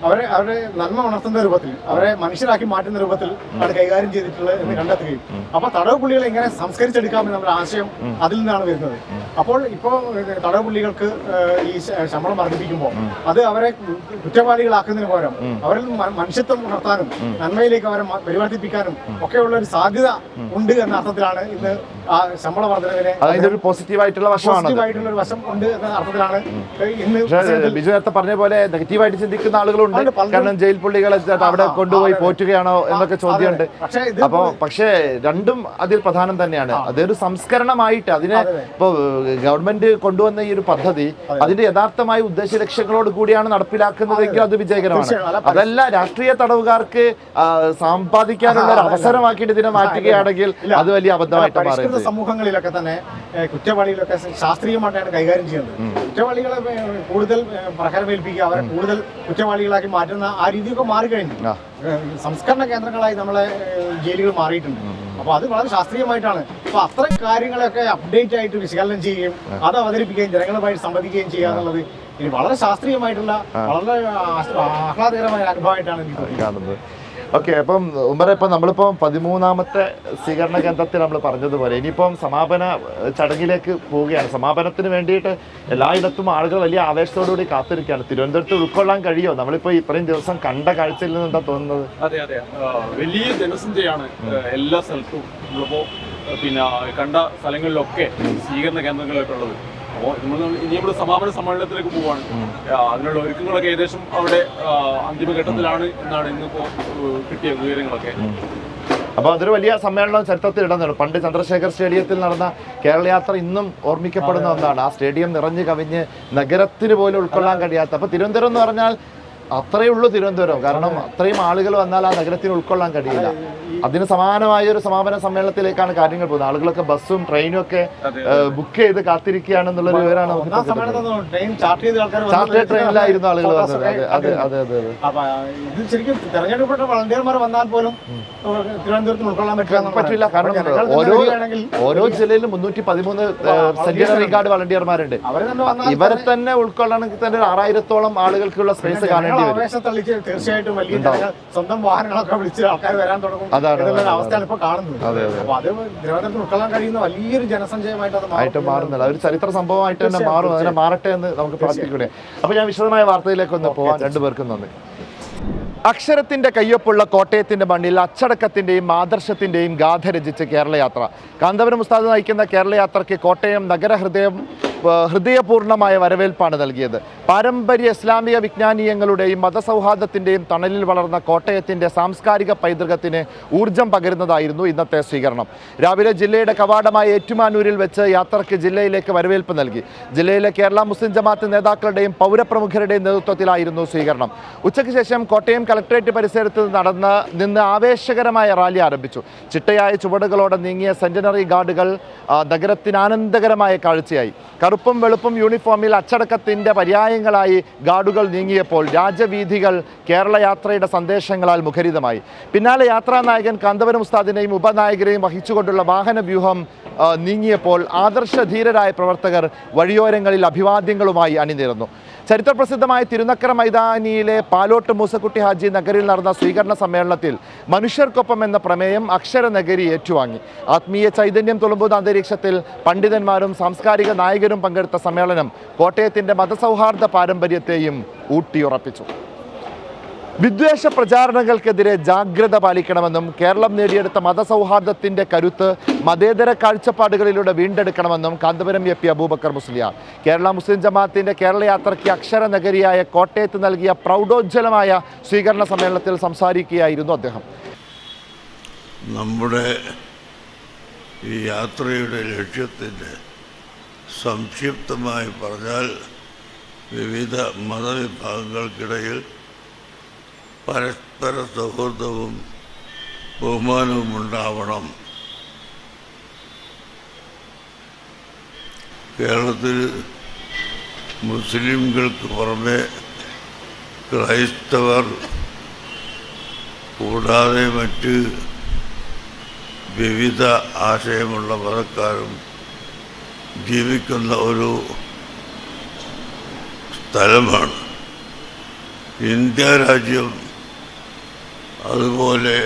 അവരെ നന്മ ഉണർത്തുന്ന രൂപത്തിൽ, അവരെ മനുഷ്യരാക്കി മാറ്റുന്ന രൂപത്തിൽ ആണ് കൈകാര്യം ചെയ്തിട്ടുള്ളത് എന്ന് കണ്ടെത്തുകയും അപ്പൊ തടവ് പുള്ളികളെ എങ്ങനെ സംസ്കരിച്ചെടുക്കാമെന്നുള്ള ആശയം അതിൽ നിന്നാണ് വരുന്നത്. അപ്പോൾ ഇപ്പോൾ തടവ് പുള്ളികൾക്ക് ഈ ശമ്പളം വർദ്ധിപ്പിക്കുമ്പോൾ അത് അവരെ കുറ്റവാളികളാക്കുന്നതിന് പകരം അവരിൽ മനുഷ്യത്വം ഉണർത്താനും നന്മയിലേക്ക് അവരെ പരിവർത്തിപ്പിക്കാനും ഒക്കെയുള്ള ഒരു സാധ്യത ഉണ്ട് എന്ന അർത്ഥത്തിലാണ് ഇന്ന് ആ ശമ്പള വർധനവിനെ അതിന്റെ ഒരു പോസിറ്റീവായിട്ടുള്ള വശമാണ്. പോസിറ്റീവായിട്ടുള്ള ഒരു വശം ഉണ്ട് എന്ന അർത്ഥത്തിലാണ് ഇന്ന് ബിജു നേരത്തെ പറഞ്ഞ പോലെ നെഗറ്റീവായിട്ട് ചിന്തിക്കുന്ന ആളുകളുണ്ട്. കാരണം ജയിൽ പുള്ളികളെ അവിടെ കൊണ്ടുപോയി പോറ്റുകയാണോ എന്നൊക്കെ ചോദ്യമുണ്ട്. പക്ഷേ രണ്ടും അതിൽ പ്രധാനം തന്നെയാണ്. അതൊരു സംസ്കരണമായിട്ട് അതിനെ ഇപ്പോ ഗവൺമെന്റ് കൊണ്ടുവന്ന ഈ ഒരു പദ്ധതി അതിന്റെ യഥാർത്ഥമായ ഉദ്ദേശ ലക്ഷ്യങ്ങളോട് കൂടിയാണ് നടപ്പിലാക്കുന്നതെങ്കിൽ അത് വിജയകരമാണ്. അതല്ല രാഷ്ട്രീയ തടവുകാർക്ക് സമ്പാദിക്കാനുള്ള ഒരു അവസരമാക്കിയിട്ട് ഇതിനെ മാറ്റുകയാണെങ്കിൽ അത് വലിയ അബദ്ധമായിട്ട് മാറുന്നത്. സമൂഹങ്ങളിലൊക്കെ തന്നെ കുറ്റവാളികളൊക്കെ ശാസ്ത്രീയമായിട്ടാണ് കൈകാര്യം ചെയ്യുന്നത്. കുറ്റവാളികളെ കൂടുതൽ പ്രഹരമേൽപ്പിക്കുക, അവരെ കൂടുതൽ കുറ്റവാളികളാക്കി മാറ്റുന്ന ആ രീതിയൊക്കെ മാറിക്കഴിഞ്ഞു. സംസ്കരണ കേന്ദ്രങ്ങളായി നമ്മളെ ജയിലുകൾ മാറിയിട്ടുണ്ട്. അപ്പൊ അത് വളരെ ശാസ്ത്രീയമായിട്ടാണ്. അപ്പൊ അത്തരം കാര്യങ്ങളൊക്കെ അപ്ഡേറ്റ് ആയിട്ട് വിശകലനം ചെയ്യുകയും അത് അവതരിപ്പിക്കുകയും ജനങ്ങളുമായി സംവദിക്കുകയും ചെയ്യുക എന്നുള്ളത് ഇനി വളരെ ശാസ്ത്രീയമായിട്ടുള്ള വളരെ ആഹ്ലാദകരമായ അനുഭവമായിട്ടാണ് എനിക്ക് കാണുന്നത്. ഓക്കെ, അപ്പം ഉമ്മറെ ഇപ്പം നമ്മളിപ്പം 13ാമത്തെ സ്വീകരണ കേന്ദ്രത്തിൽ നമ്മൾ പറഞ്ഞതുപോലെ ഇനിയിപ്പം സമാപന ചടങ്ങിലേക്ക് പോവുകയാണ്. സമാപനത്തിന് വേണ്ടിയിട്ട് എല്ലായിടത്തും ആളുകൾ വലിയ ആവേശത്തോടുകൂടി കാത്തിരിക്കുകയാണ്. തിരുവനന്തപുരത്ത് ഉൾക്കൊള്ളാൻ കഴിയുമോ? നമ്മളിപ്പോൾ ഇത്രയും ദിവസം കണ്ട കാഴ്ചയിൽ നിന്ന് എന്താ തോന്നുന്നത്? അതെ, വലിയ ജനസംഖ്യയാണ് എല്ലാ സ്ഥലത്തും. നമ്മളിപ്പോൾ പിന്നെ കണ്ട സ്ഥലങ്ങളിലൊക്കെ സ്വീകരണ കേന്ദ്രങ്ങളിലൊക്കെ ഉള്ളത്. അപ്പോൾ ഇനി നമ്മൾ സമാപന സമ്മേളനത്തിലേക്ക് പോവാണ്. അതിനുള്ള ഒരുക്കങ്ങളൊക്കെ ഏകദേശം അവിടെ അന്തിമഘട്ടത്തിലാണ് എന്നാണ് ഇന്നിപ്പോൾ കിട്ടിയ വിവരങ്ങളൊക്കെ. അപ്പോൾ അതൊരു വലിയ സമ്മേളനം ചരിത്രത്തിൽ ഇടുന്നതാണ്. പണ്ട് ചന്ദ്രശേഖർ സ്റ്റേഡിയത്തിൽ നടന്ന കേരള യാത്ര ഇന്നും ഓർമ്മിക്കപ്പെടുന്ന ഒന്നാണ്. ആ സ്റ്റേഡിയം നിറഞ്ഞു കവിഞ്ഞ് നഗരത്തിന് പോലും ഉൾക്കൊള്ളാൻ കഴിയാത്ത. അപ്പോൾ തിരുവനന്തപുരം എന്ന് പറഞ്ഞാൽ അത്രയേ ഉള്ളൂ തിരുവനന്തപുരം. കാരണം അത്രയും ആളുകൾ വന്നാൽ ആ നഗരത്തിന് ഉൾക്കൊള്ളാൻ കഴിയില്ല. അതിന് സമാനമായ ഒരു സമാപന സമ്മേളനത്തിലേക്കാണ് കാര്യങ്ങൾ പോകുന്നത്. ആളുകളൊക്കെ ബസ്സും ട്രെയിനും ഒക്കെ ബുക്ക് ചെയ്ത് കാത്തിരിക്കുകയാണെന്നുള്ളൊരു വിവരമാണ്. ചാർട്ടേഡ് ട്രെയിനിലായിരുന്നു ആളുകൾ വന്നത്. അതെ അതെ അതെ അതെ. ഇത് ശരിക്കും തെരഞ്ഞെടുക്കപ്പെട്ട വളണ്ടിയർമാർ വന്നാൽ പോലും തിരുവനന്തപുരത്ത് ഉൾക്കൊള്ളാൻ പറ്റില്ല. കാരണം ഓരോ ജില്ലയിലും 313 സെന്റിനറി ഗാർഡ് വളണ്ടിയർമാരുണ്ട്. ഇവരെ തന്നെ ഉൾക്കൊള്ളണമെങ്കിൽ തന്നെ 6000-ഓളം ആളുകൾക്കുള്ള സ്പേസ് കാണേണ്ടി വരും. തീർച്ചയായിട്ടും വലിയ സ്വന്തം വാഹനങ്ങളൊക്കെ വിളിച്ച് ആൾക്കാർ വരാൻ തുടങ്ങും. അവസ്ഥയാണ് ഇപ്പൊ കാണുന്നത്. അപ്പൊ അത് തിരുവനന്തപുരത്ത് ഉൾക്കൊള്ളാൻ കഴിയുന്ന വലിയൊരു ജനസഞ്ചയമായിട്ട് മാറുന്നില്ല. ഒരു ചരിത്ര സംഭവമായിട്ട് തന്നെ മാറും. അതിനെ മാറട്ടെ എന്ന് നമുക്ക് പ്രാർത്ഥിക്കൂടെ. അപ്പൊ ഞാൻ വിശദമായ വാർത്തയിലേക്ക് ഒന്ന് പോവാൻ രണ്ടുപേർക്കും നന്ദി. അക്ഷരത്തിന്റെ കയ്യൊപ്പുള്ള കോട്ടയത്തിന്റെ മണ്ണിൽ അച്ചടക്കത്തിന്റെയും ആദർശത്തിന്റെയും ഗാഥ രചിച്ച് കേരളയാത്ര. കാന്തപുരം ഉസ്താദ് നയിക്കുന്ന കേരളയാത്രയ്ക്ക് കോട്ടയം ഹൃദയപൂർണമായ വരവേൽപ്പാണ് നൽകിയത്. പാരമ്പര്യ ഇസ്ലാമിക വിജ്ഞാനീയങ്ങളുടെയും മതസൗഹാർദ്ദത്തിന്റെയും തണലിൽ വളർന്ന കോട്ടയത്തിന്റെ സാംസ്കാരിക പൈതൃകത്തിന് ഊർജം പകരുന്നതായിരുന്നു ഇന്നത്തെ സ്വീകരണം. രാവിലെ ജില്ലയുടെ കവാടമായ ഏറ്റുമാനൂരിൽ വെച്ച് യാത്രയ്ക്ക് ജില്ലയിലേക്ക് വരവേൽപ്പ് നൽകി. ജില്ലയിലെ കേരള മുസ്ലിം ജമാഅത്ത് നേതാക്കളുടെയും പൗരപ്രമുഖരുടെയും നേതൃത്വത്തിലായിരുന്നു സ്വീകരണം. ഉച്ചയ്ക്ക് ശേഷം കോട്ടയം കളക്ടറേറ്റ് പരിസരത്ത് നിന്ന് ആവേശകരമായ റാലി ആരംഭിച്ചു. ചിട്ടയായ ചുവടുകളോടെ നീങ്ങിയ സെന്റിനറി ഗാർഡുകൾ നഗരത്തിന് ആനന്ദകരമായ കാഴ്ചയായി. കറുപ്പും വെളുപ്പും യൂണിഫോമിൽ അച്ചടക്കത്തിന്റെ പര്യായങ്ങളായി ഗാർഡുകൾ നീങ്ങിയപ്പോൾ രാജവീഥികൾ കേരള യാത്രയുടെ സന്ദേശങ്ങളാൽ മുഖരിതമായി. പിന്നാലെ യാത്രാ നായകൻ കാന്തപുരം ഉസ്താദിനെയും ഉപനായകരെയും വഹിച്ചുകൊണ്ടുള്ള വാഹന വ്യൂഹം നീങ്ങിയപ്പോൾ ആദർശധീരരായ പ്രവർത്തകർ വഴിയോരങ്ങളിൽ അഭിവാദ്യങ്ങളുമായി അണിനിരന്നു. ചരിത്രപ്രസിദ്ധമായ തിരുനക്കര മൈതാനിയിലെ പാലോട്ട് മൂസക്കുട്ടി ഹാജി നഗറിൽ നടന്ന സ്വീകരണ സമ്മേളനത്തിൽ മനുഷ്യർക്കൊപ്പം എന്ന പ്രമേയം അക്ഷരനഗരി ഏറ്റുവാങ്ങി. ആത്മീയ ചൈതന്യം തുളുമ്പുന്ന അന്തരീക്ഷത്തിൽ പണ്ഡിതന്മാരും സാംസ്കാരിക നായകരും പങ്കെടുത്ത സമ്മേളനം കോട്ടയത്തിന്റെ മതസൗഹാർദ്ദ പാരമ്പര്യത്തെയും ഊട്ടിയുറപ്പിച്ചു. വിദ്വേഷ പ്രചാരണങ്ങൾക്കെതിരെ ജാഗ്രത പാലിക്കണമെന്നും കേരളം നേടിയെടുത്ത മതസൗഹാർദ്ദത്തിന്റെ കരുത്ത് മതേതര കാഴ്ചപ്പാടുകളിലൂടെ വീണ്ടെടുക്കണമെന്നും കാന്തപുരം എ പി അബൂബക്കർ മുസ്ലിയാർ കേരള മുസ്ലിം ജമാഅത്തിന്റെ കേരളയാത്രയ്ക്ക് അക്ഷരനഗരിയായ കോട്ടയത്ത് നൽകിയ പ്രൗഢോജ്വലമായ സ്വീകരണ സമ്മേളനത്തിൽ സംസാരിക്കുകയായിരുന്നു അദ്ദേഹം. നമ്മുടെ ഈ യാത്രയുടെ ലക്ഷ്യത്തിൻ്റെ സംക്ഷിപ്തമായി പറഞ്ഞാൽ വിവിധ മതവിഭാഗങ്ങൾക്കിടയിൽ പരസ്പര സൗഹൃദവും ബഹുമാനവും ഉണ്ടാവണം. കേരളത്തിൽ മുസ്ലിംകൾക്ക് പുറമെ ക്രൈസ്തവർ കൂടാതെ മറ്റ് വിവിധ ആശയമുള്ള മതക്കാരും ജീവിക്കുന്ന ഒരു സ്ഥലമാണ് ഇന്ത്യ രാജ്യം. അതുപോലെ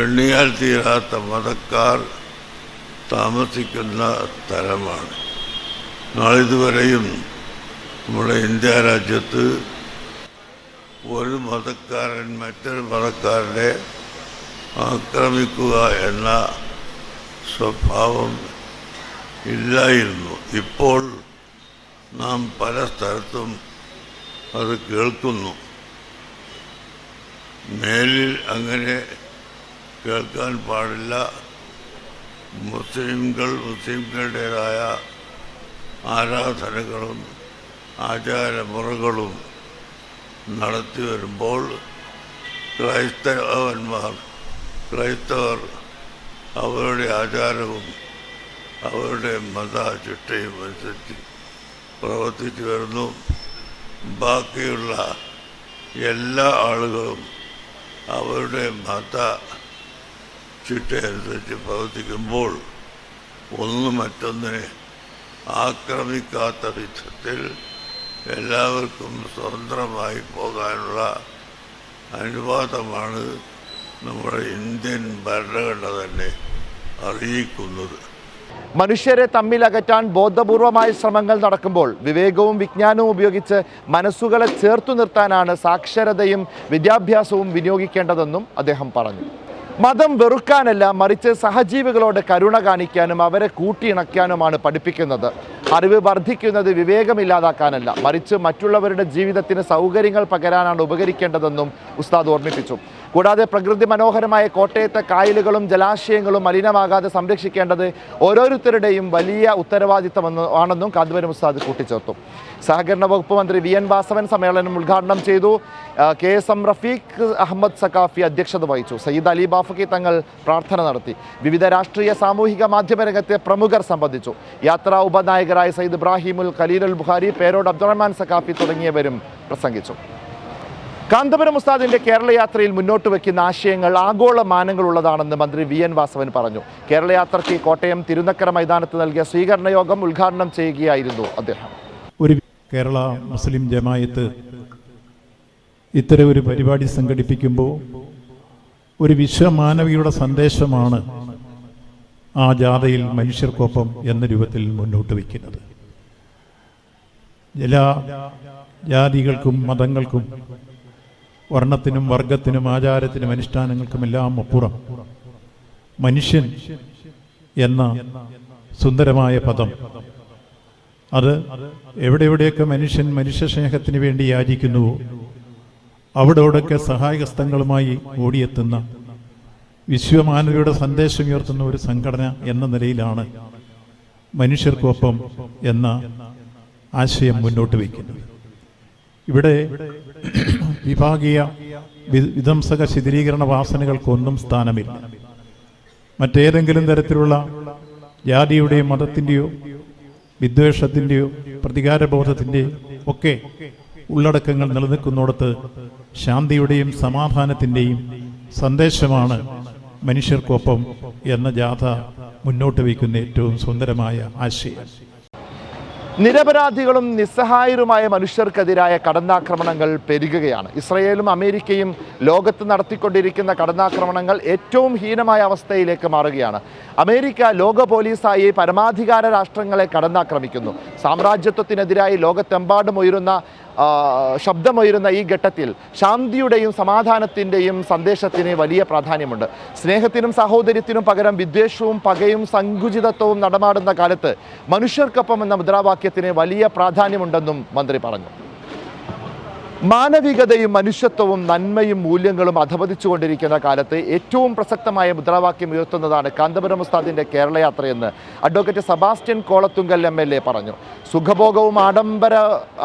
എണ്ണിയാൽ തീരാത്ത മതക്കാർ താമസിക്കുന്ന സ്ഥലമാണ്. നാളിതുവരെയും നമ്മുടെ ഇന്ത്യ രാജ്യത്ത് ഒരു മതക്കാരൻ മറ്റൊരു മതക്കാരനെ ആക്രമിക്കുക എന്ന സ്വഭാവം ഇല്ലായിരുന്നു. ഇപ്പോൾ നാം പല സ്ഥലത്തും അത് കേൾക്കുന്നു. മേലിൽ അങ്ങനെ കേൾക്കാൻ പാടില്ല. മുസ്ലിങ്ങളുടേതായ ആരാധനകളും ആചാരമുറകളും നടത്തി വരുമ്പോൾ ക്രൈസ്തവർ അവരുടെ ആചാരവും അവരുടെ മതചിട്ടയും അനുസരിച്ച് പ്രവർത്തിച്ചു വരുന്നു. ബാക്കിയുള്ള എല്ലാ ആളുകളും അവരുടെ മത ചിട്ടയനുസരിച്ച് പ്രവർത്തിക്കുമ്പോൾ ഒന്ന് മറ്റൊന്നിനെ ആക്രമിക്കാത്ത വിധത്തിൽ എല്ലാവർക്കും സ്വതന്ത്രമായി പോകാനുള്ള അനുവാദമാണ് നമ്മുടെ ഇന്ത്യൻ ഭരണഘടന തന്നെ അറിയിക്കുന്നത്. മനുഷ്യരെ തമ്മിലകറ്റാൻ ബോധപൂർവമായ ശ്രമങ്ങൾ നടക്കുമ്പോൾ വിവേകവും വിജ്ഞാനവും ഉപയോഗിച്ച് മനസ്സുകളെ ചേർത്തു നിർത്താനാണ് സാക്ഷരതയും വിദ്യാഭ്യാസവും വിനിയോഗിക്കേണ്ടതെന്നും അദ്ദേഹം പറഞ്ഞു. മതം വെറുക്കാനല്ല, മറിച്ച് സഹജീവികളോട് കരുണ കാണിക്കാനും അവരെ കൂട്ടിയിണക്കാനുമാണ് പഠിപ്പിക്കുന്നത്. അറിവ് വർദ്ധിക്കുന്നത് വിവേകമില്ലാതാക്കാനല്ല, മറിച്ച് മറ്റുള്ളവരുടെ ജീവിതത്തിന് സൗകര്യങ്ങൾ പകരാനാണ് ഉപകരിക്കേണ്ടതെന്നും ഉസ്താദ് ഓർമ്മിപ്പിച്ചു. കൂടാതെ പ്രകൃതി മനോഹരമായ കോട്ടയത്തെ കായലുകളും ജലാശയങ്ങളും മലിനമാകാതെ സംരക്ഷിക്കേണ്ടത് ഓരോരുത്തരുടെയും വലിയ ഉത്തരവാദിത്തമാണെന്നും കാന്തപുരം ഉസ്താദ് കൂട്ടിച്ചേർത്തു. സഹകരണ വകുപ്പ് മന്ത്രി VN വാസവൻ സമ്മേളനം ഉദ്ഘാടനം ചെയ്തു. KSM റഫീഖ് അഹമ്മദ് സക്കാഫി അധ്യക്ഷത വഹിച്ചു. സയ്യിദ് അലി ബാഫക്കി തങ്ങൾ പ്രാർത്ഥന നടത്തി. വിവിധ രാഷ്ട്രീയ സാമൂഹിക മാധ്യമ രംഗത്തെ പ്രമുഖർ സംബന്ധിച്ചു. യാത്രാ ഉപനായകരായ സയ്യിദ് ഇബ്രാഹിമുൽ ഖലീലുൽ ബുഖാരി, പേരോട് അബ്ദുറഹ്മാൻ സക്കാഫി തുടങ്ങിയവരും പ്രസംഗിച്ചു. കാന്തപുരം ഉസ്താദിന്റെ കേരള യാത്രയിൽ മുന്നോട്ട് വയ്ക്കുന്ന ആശയങ്ങൾ ആഗോള മാനങ്ങളുള്ളതാണെന്ന് മന്ത്രി VN വാസവൻ പറഞ്ഞു. കേരള യാത്രയ്ക്ക് കോട്ടയം തിരുനക്കര മൈതാനത്ത് നൽകിയ സ്വീകരണ യോഗം ഉദ്ഘാടനം ചെയ്യുകയായിരുന്നു അദ്ദേഹം. ഒരു കേരള മുസ്ലിം ജമായത്ത് ഇത്തരം ഒരു പരിപാടി സംഘടിപ്പിക്കുമ്പോൾ ഒരു വിശ്വമാനവിയുടെ സന്ദേശമാണ് ആ ജാഥയിൽ മനുഷ്യർക്കൊപ്പം എന്ന രൂപത്തിൽ മുന്നോട്ട് വയ്ക്കുന്നത്. എല്ലാ ജാതികൾക്കും മതങ്ങൾക്കും വർണ്ണത്തിനും വർഗത്തിനും ആചാരത്തിനും അനുഷ്ഠാനങ്ങൾക്കുമെല്ലാം അപ്പുറം മനുഷ്യൻ എന്ന സുന്ദരമായ പദം, അത് എവിടെയൊക്കെ മനുഷ്യൻ മനുഷ്യസ്നേഹത്തിന് വേണ്ടി യാചിക്കുന്നുവോ അവിടെയൊക്കെ സഹായഹസ്തങ്ങളുമായി ഓടിയെത്തുന്ന വിശ്വമാനവയുടെ സന്ദേശമുയർത്തുന്ന ഒരു സംഘടന എന്ന നിലയിലാണ് മനുഷ്യർക്കൊപ്പം എന്ന ആശയം മുന്നോട്ട് വയ്ക്കുന്നത്. ഇവിടെ വിഭാഗീയ വിധ്വംസക ശിഥിലീകരണ വാസനകൾക്കൊന്നും സ്ഥാനമില്ല. മറ്റേതെങ്കിലും തരത്തിലുള്ള ജാതിയുടെയോ മതത്തിൻ്റെയോ വിദ്വേഷത്തിൻ്റെയോ പ്രതികാരബോധത്തിൻ്റെയോ ഒക്കെ ഉള്ളടക്കങ്ങൾ നിലനിൽക്കുന്നിടത്ത് ശാന്തിയുടെയും സമാധാനത്തിൻ്റെയും സന്ദേശമാണ് മനുഷ്യർക്കൊപ്പം എന്ന ജാഥ മുന്നോട്ട് വയ്ക്കുന്ന ഏറ്റവും സുന്ദരമായ ആശയം. നിരപരാധികളും നിസ്സഹായരുമായ മനുഷ്യർക്കെതിരായ കടന്നാക്രമണങ്ങൾ പെരുകുകയാണ്. ഇസ്രയേലും അമേരിക്കയും ലോകത്ത് നടത്തിക്കൊണ്ടിരിക്കുന്ന കടന്നാക്രമണങ്ങൾ ഏറ്റവും ഹീനമായ അവസ്ഥയിലേക്ക് മാറുകയാണ്. അമേരിക്ക ലോക പോലീസായി പരമാധികാര രാഷ്ട്രങ്ങളെ കടന്നാക്രമിക്കുന്നു. സാമ്രാജ്യത്വത്തിനെതിരായി ലോകത്തെമ്പാടും ശബ്ദമുയരുന്ന ഈ ഘട്ടത്തിൽ ശാന്തിയുടെയും സമാധാനത്തിൻ്റെയും സന്ദേശത്തിന് വലിയ പ്രാധാന്യമുണ്ട്. സ്നേഹത്തിനും സഹോദര്യത്തിനും പകരം വിദ്വേഷവും പകയും സങ്കുചിതത്വവും നടമാടുന്ന കാലത്ത് മനുഷ്യർക്കൊപ്പം എന്ന മുദ്രാവാക്യത്തിന് വലിയ പ്രാധാന്യമുണ്ടെന്നും മന്ത്രി പറഞ്ഞു. മാനവികതയും മനുഷ്യത്വവും നന്മയും മൂല്യങ്ങളും അധപതിച്ചുകൊണ്ടിരിക്കുന്ന കാലത്ത് ഏറ്റവും പ്രസക്തമായ മുദ്രാവാക്യം ഉയർത്തുന്നതാണ് കാന്തപുരം ഉസ്താദിന്റെ കേരള യാത്രയെന്ന് അഡ്വക്കേറ്റ് സെബാസ്റ്റ്യൻ കോളത്തുങ്കൽ MLA പറഞ്ഞു. സുഖഭോഗവും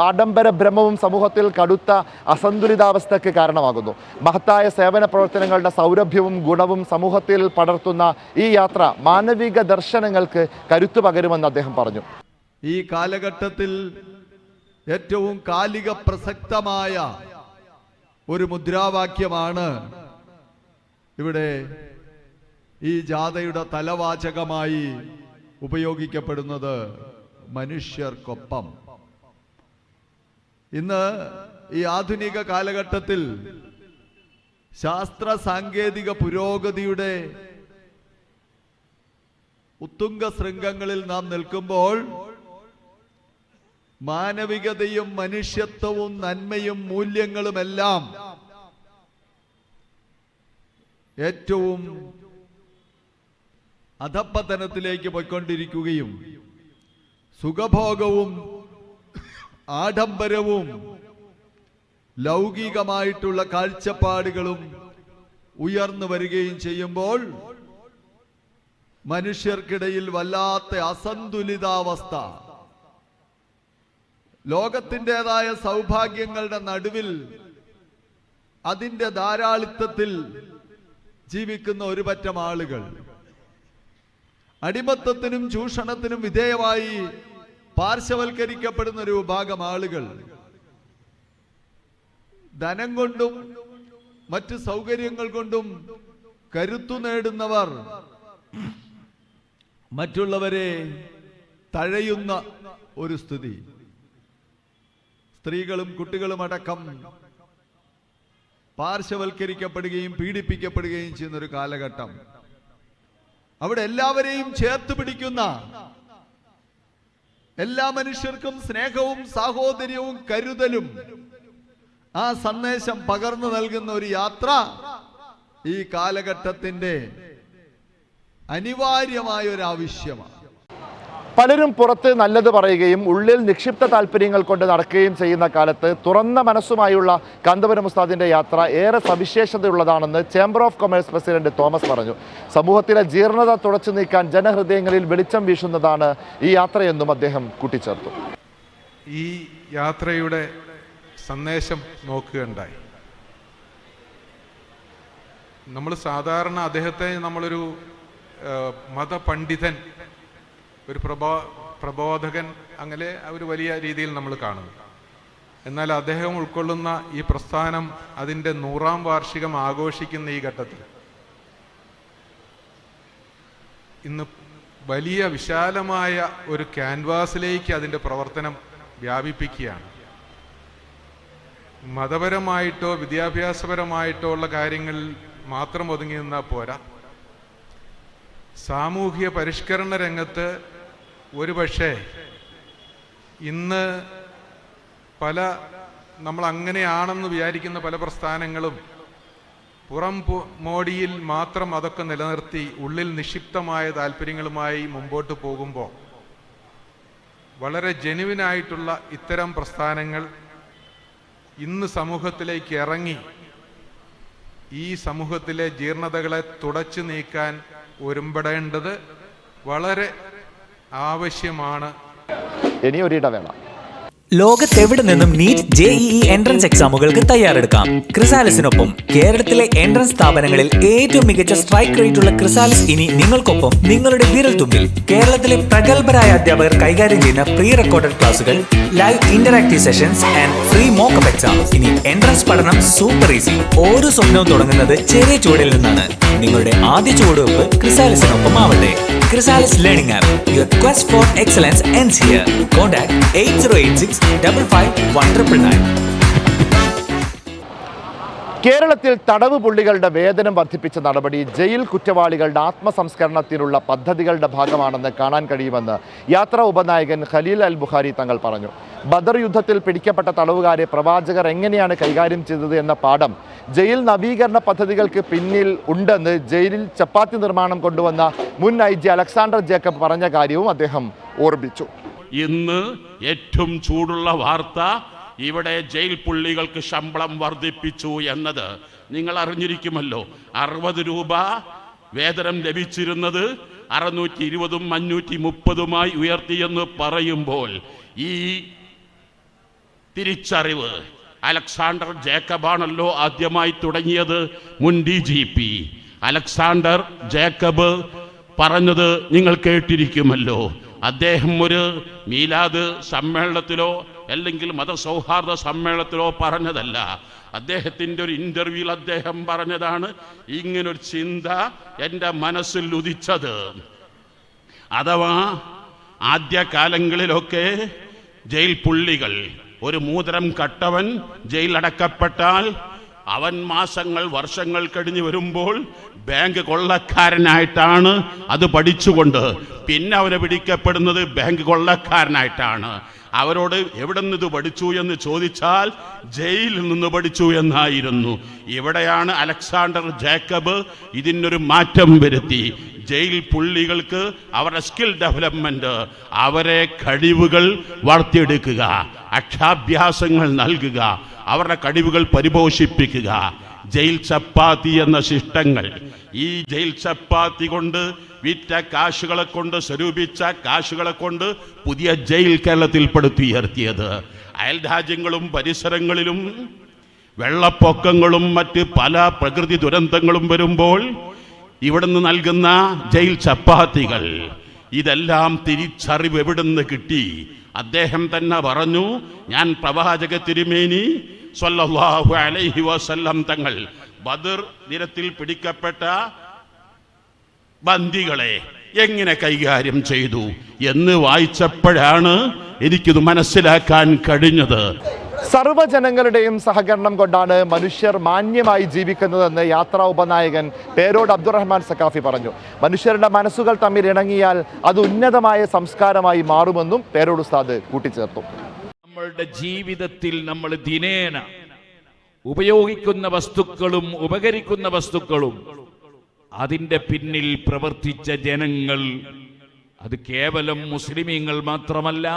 ആഡംബര ഭ്രമവും സമൂഹത്തിൽ കടുത്ത അസന്തുലിതാവസ്ഥയ്ക്ക് കാരണമാകുന്നു. മഹത്തായ സേവന പ്രവർത്തനങ്ങളുടെ സൗരഭ്യവും ഗുണവും സമൂഹത്തിൽ പടർത്തുന്ന ഈ യാത്ര മാനവിക ദർശനങ്ങൾക്ക് കരുത്തു പകരുമെന്ന് അദ്ദേഹം പറഞ്ഞു. ഈ കാലഘട്ടത്തിൽ ഏറ്റവും കാലിക പ്രസക്തമായ ഒരു മുദ്രാവാക്യമാണ് ഇവിടെ ഈ ജാഥയുടെ തലവാചകമായി ഉപയോഗിക്കപ്പെടുന്നത്, മനുഷ്യർക്കൊപ്പം. ഇന്ന് ഈ ആധുനിക കാലഘട്ടത്തിൽ ശാസ്ത്ര സാങ്കേതിക പുരോഗതിയുടെ ഉത്തുംഗ ശൃംഗങ്ങളിൽ നാം നിൽക്കുമ്പോൾ മാനവികതയും മനുഷ്യത്വവും നന്മയും മൂല്യങ്ങളുമെല്ലാം ഏറ്റവും അധപ്പതനത്തിലേക്ക് പോയിക്കൊണ്ടിരിക്കുകയും സുഖഭോഗവും ആഡംബരവും ലൗകികമായിട്ടുള്ള കാഴ്ചപ്പാടുകളും ഉയർന്നു വരികയും ചെയ്യുമ്പോൾ മനുഷ്യർക്കിടയിൽ വല്ലാത്ത അസന്തുലിതാവസ്ഥ, ലോകത്തിൻ്റെതായ സൗഭാഗ്യങ്ങളുടെ നടുവിൽ അതിൻ്റെ ധാരാളിത്തത്തിൽ ജീവിക്കുന്ന ഒരു പറ്റം ആളുകൾ, അടിമത്തത്തിനും ചൂഷണത്തിനും വിധേയമായി പാർശ്വവൽക്കരിക്കപ്പെടുന്ന ഒരു വിഭാഗം ആളുകൾ, ധനം കൊണ്ടും മറ്റ് സൗകര്യങ്ങൾ കൊണ്ടും കരുത്തു നേടുന്നവർ മറ്റുള്ളവരെ തഴയുന്ന ഒരു സ്ഥിതി, സ്ത്രീകളും കുട്ടികളും അടക്കം പാർശ്വവൽക്കരിക്കപ്പെടുകയും പീഡിപ്പിക്കപ്പെടുകയും ചെയ്യുന്ന ഒരു കാലഘട്ടം. അവിടെ എല്ലാവരെയും ചേർത്ത് പിടിക്കുന്ന, എല്ലാ മനുഷ്യർക്കും സ്നേഹവും സാഹോദര്യവും കരുതലും ആ സന്ദേശം പകർന്നു നൽകുന്ന ഒരു യാത്ര ഈ കാലഘട്ടത്തിന്റെ അനിവാര്യമായ ഒരു ആവശ്യമാണ്. പലരും പുറത്ത് നല്ലത് പറയുകയും ഉള്ളിൽ നിക്ഷിപ്ത താല്പര്യങ്ങൾ കൊണ്ട് നടക്കുകയും ചെയ്യുന്ന കാലത്ത് തുറന്ന മനസ്സുമായുള്ള കാന്തപുരം ഉസ്താദിന്റെ യാത്ര ഏറെ സവിശേഷതയുള്ളതാണെന്ന് chamber of commerce president Thomas പറഞ്ഞു. സമൂഹത്തിലെ ജീർണത തുടച്ചു നീക്കാൻ ജനഹൃദയങ്ങളിൽ വെളിച്ചം വീശുന്നതാണ് ഈ യാത്രയെന്നും അദ്ദേഹം കൂട്ടിച്ചേർത്തു. ഈ യാത്രയുടെ സന്ദേശം നോക്കുകയുണ്ടായി. നമ്മൾ സാധാരണ അദ്ദേഹത്തെ നമ്മളൊരു മതപണ്ഡിതൻ, ഒരു പ്രബോധകൻ, അങ്ങനെ ഒരു വലിയ രീതിയിൽ നമ്മൾ കാണുന്നു. എന്നാൽ അദ്ദേഹം ഉൾക്കൊള്ളുന്ന ഈ പ്രസ്ഥാനം അതിൻ്റെ 100ാം വാർഷികം ആഘോഷിക്കുന്ന ഈ ഘട്ടത്തിൽ ഇന്ന് വലിയ വിശാലമായ ഒരു ക്യാൻവാസിലേക്ക് അതിൻ്റെ പ്രവർത്തനം വ്യാപിപ്പിക്കുകയാണ്. മതപരമായിട്ടോ വിദ്യാഭ്യാസപരമായിട്ടോ ഉള്ള കാര്യങ്ങളിൽ മാത്രം ഒതുങ്ങി നിന്നാൽ പോരാ, സാമൂഹ്യ പരിഷ്കരണ രംഗത്ത് ഒരുപക്ഷെ ഇന്ന് നമ്മൾ അങ്ങനെയാണെന്ന് വിചാരിക്കുന്ന പല പ്രസ്ഥാനങ്ങളും പുറം മോടിയിൽ മാത്രം അതൊക്കെ നിലനിർത്തി ഉള്ളിൽ നിക്ഷിപ്തമായ താല്പര്യങ്ങളുമായി മുമ്പോട്ട് പോകുമ്പോൾ വളരെ ജെനുവിനായിട്ടുള്ള ഇത്തരം പ്രസ്ഥാനങ്ങൾ ഇന്ന് സമൂഹത്തിലേക്ക് ഇറങ്ങി ഈ സമൂഹത്തിലെ ജീർണതകളെ തുടച്ചു നീക്കാൻ ഒരുമ്പെടേണ്ടത് വളരെ ആവശ്യമാണ്. ഇനി ഒരിടവേള. ലോകത്തെവിടെ നിന്നും നീറ്റ് JEE എൻട്രൻസ് എക്സാമുകൾക്ക് തയ്യാറെടുക്കാം. ക്രിസാലിസിനൊപ്പം കേരളത്തിലെ എൻട്രൻസ് സ്ഥാപനങ്ങളിൽ ഏറ്റവും മികച്ച സ്ട്രൈക്ക് റേറ്റ് ഉള്ള ക്രിസാലിസ് ഇനി നിങ്ങൾക്കൊപ്പം, നിങ്ങളുടെ വിരൽത്തുമ്പിൽ. കേരളത്തിലെ പ്രഗത്ഭരായ അധ്യാപകർ കൈകാര്യം ചെയ്യുന്ന പ്രീ റെക്കോർഡഡ് ക്ലാസുകൾ, live interactive sessions and free mock-up exam. ഇനി എൻട്രൻസ് പഠനം സൂപ്പർ ഈസി. ഓരോ സ്വപ്നവും തുടങ്ങുന്നത് ചെറിയ ചുവടിൽ നിന്നാണ്. നിങ്ങളുടെ ആദ്യ ചുവടുവെപ്പ് ക്രിസാലിസിനൊപ്പം ആവട്ടെ. Chrysalis learning app. Your quest for excellence ends here. Contact 8086551999. കേരളത്തിൽ തടവ് പുള്ളികളുടെ വേതനം വർദ്ധിപ്പിച്ച നടപടി ജയിൽ കുറ്റവാളികളുടെ ആത്മസംസ്കരണത്തിനുള്ള പദ്ധതികളുടെ ഭാഗമാണെന്ന് കാണാൻ കഴിയുമെന്ന് യാത്രാ ഉപനായകൻ ഖലീൽ അൽ ബുഖാരി തങ്ങൾ പറഞ്ഞു. ബദർ യുദ്ധത്തിൽ പിടിക്കപ്പെട്ട തടവുകാരെ പ്രവാചകർ എങ്ങനെയാണ് കൈകാര്യം ചെയ്തത് എന്ന പാഠം ജയിൽ നവീകരണ പദ്ധതികൾക്ക് പിന്നിൽ ഉണ്ടെന്ന് ജയിലിൽ ചപ്പാത്തി നിർമ്മാണം കൊണ്ടുവന്ന മുൻ IG അലക്സാണ്ടർ ജേക്കബ് പറഞ്ഞ കാര്യവും അദ്ദേഹം ഓർമ്മിച്ചു. ഇന്ന് ഏറ്റവും ചൂടുള്ള വാർത്ത ഇവിടെ ജയിൽ പുള്ളികൾക്ക് ശമ്പളം വർദ്ധിപ്പിച്ചു എന്നത് നിങ്ങൾ അറിഞ്ഞിരിക്കുമല്ലോ. 60 രൂപ വേതനം ലഭിച്ചിരുന്നത് 620ഉം 530ഉമായി ഉയർത്തിയെന്ന് പറയുമ്പോൾ ഈ തിരിച്ചറിവ് അലക്സാണ്ടർ ജേക്കബാണല്ലോ ആദ്യമായി തുടങ്ങിയത്. മുൻ DGP അലക്സാണ്ടർ ജേക്കബ് പറഞ്ഞത് നിങ്ങൾ കേട്ടിരിക്കുമല്ലോ. അദ്ദേഹം ഒരു മീലാദ് സമ്മേളനത്തിലോ അല്ലെങ്കിൽ മതസൗഹാർദ്ദ സമ്മേളനത്തിലോ പറഞ്ഞതല്ല. അദ്ദേഹത്തിൻ്റെ ഒരു ഇൻ്റർവ്യൂവിൽ അദ്ദേഹം പറഞ്ഞതാണ്, ഇങ്ങനൊരു ചിന്ത എൻ്റെ മനസ്സിൽ ഉദിച്ചത്. അഥവാ ആദ്യകാലങ്ങളിലൊക്കെ ജയിൽ പുള്ളികൾ, ഒരു മൂതരം കട്ടവൻ ജയിലടക്കപ്പെട്ടാൽ അവൻ മാസങ്ങൾ വർഷങ്ങൾ കഴിഞ്ഞ് വരുമ്പോൾ ബാങ്ക് കൊള്ളക്കാരനായിട്ടാണ് അത് പഠിച്ചുകൊണ്ട് പിന്നെ അവനെ പിടിക്കപ്പെടുന്നത് ബാങ്ക് കൊള്ളക്കാരനായിട്ടാണ്. അവരോട് എവിടെ നിന്ന് ഇത് പഠിച്ചു എന്ന് ചോദിച്ചാൽ ജയിലിൽ നിന്ന് പഠിച്ചു എന്നായിരുന്നു. ഇവിടെയാണ് അലക്സാണ്ടർ ജേക്കബ് ഇതിനൊരു മാറ്റം വരുത്തി. ജയിൽ പുള്ളികൾക്ക് അവരുടെ സ്കിൽ ഡെവലപ്മെന്റ്, അവരെ കഴിവുകൾ വളർത്തിയെടുക്കുക, അക്ഷാഭ്യാസങ്ങൾ നൽകുക, അവരുടെ കഴിവുകൾ പരിപോഷിപ്പിക്കുക. ജയിൽ ചപ്പാത്തി എന്ന ശിഷ്ടങ്ങൾ, ഈ ജയിൽ ചപ്പാത്തി കൊണ്ട് വിറ്റ കാശുകളെ കൊണ്ട്, സ്വരൂപിച്ച കാശുകളെ കൊണ്ട് പുതിയ ജയിൽ കേരളത്തിൽ പടുത്തുയർത്തിയത്. അയൽ രാജ്യങ്ങളും പരിസരങ്ങളിലും വെള്ളപ്പൊക്കങ്ങളും മറ്റ് പല പ്രകൃതി ദുരന്തങ്ങളും വരുമ്പോൾ ഇവിടുന്ന് നൽകുന്ന ജയിൽ ചപ്പാത്തികൾ, ഇതെല്ലാം തിരിച്ചറിവ് എവിടുന്ന് കിട്ടി? അദ്ദേഹം തന്നെ പറഞ്ഞു, ഞാൻ പ്രവാചക തിരുമേനി സ്വല്ലല്ലാഹു അലൈഹി വസല്ലം തങ്ങൾ ബദർ ദിനത്തിൽ പിടിക്കപ്പെട്ട ബന്ദികളെ എങ്ങനെ കൈകാര്യം ചെയ്തു എന്ന് വായിച്ചപ്പോഴാണ് എനിക്കിത് മനസ്സിലാക്കാൻ കഴിഞ്ഞത്. സർവ്വജനങ്ങളുടെയും സഹകരണം കൊണ്ടാണ് മനുഷ്യർ മാന്യമായി ജീവിക്കുന്നതെന്ന് യാത്രാ ഉപനായകൻ പേരോട് അബ്ദുറഹ്മാൻ സഖാഫി പറഞ്ഞു. മനുഷ്യരുടെ മനസ്സുകൾ തമ്മിൽ ഇണങ്ങിയാൽ അത് ഉന്നതമായ സംസ്കാരമായി മാറുമെന്നും പേരോട് ഉസ്താദ് കൂട്ടിച്ചേർത്തു. നമ്മളുടെ ജീവിതത്തിൽ നമ്മൾ ദിനേന ഉപയോഗിക്കുന്ന വസ്തുക്കളും ഉപകരിക്കുന്ന വസ്തുക്കളും അതിൻ്റെ പിന്നിൽ പ്രവർത്തിച്ച ജനങ്ങൾ, അത് കേവലം മുസ്ലിമീങ്ങൾ മാത്രമല്ല,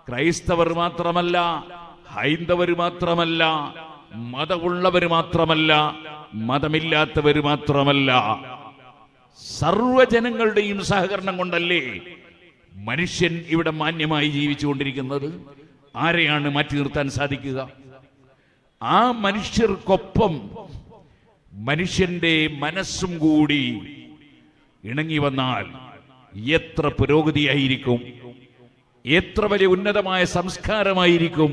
ക്രൈസ്തവർ മാത്രമല്ല, ഹൈന്ദവർ മാത്രമല്ല, മതമുള്ളവർ മാത്രമല്ല, മതമില്ലാത്തവർ മാത്രമല്ല, സർവ്വജനങ്ങളുടെയും സഹകരണം കൊണ്ടല്ലേ മനുഷ്യൻ ഇവിടെ മാന്യമായി ജീവിച്ചുകൊണ്ടിരിക്കുന്നത്. ആരെയാണ് മാറ്റി നിർത്താൻ സാധിക്കുക? ആ മനുഷ്യർക്കൊപ്പം മനുഷ്യന്റെ മനസ്സും കൂടി ഇണങ്ങി വന്നാൽ എത്ര പുരോഗതിയായിരിക്കും, എത്ര വലിയ ഉന്നതമായ സംസ്കാരമായിരിക്കും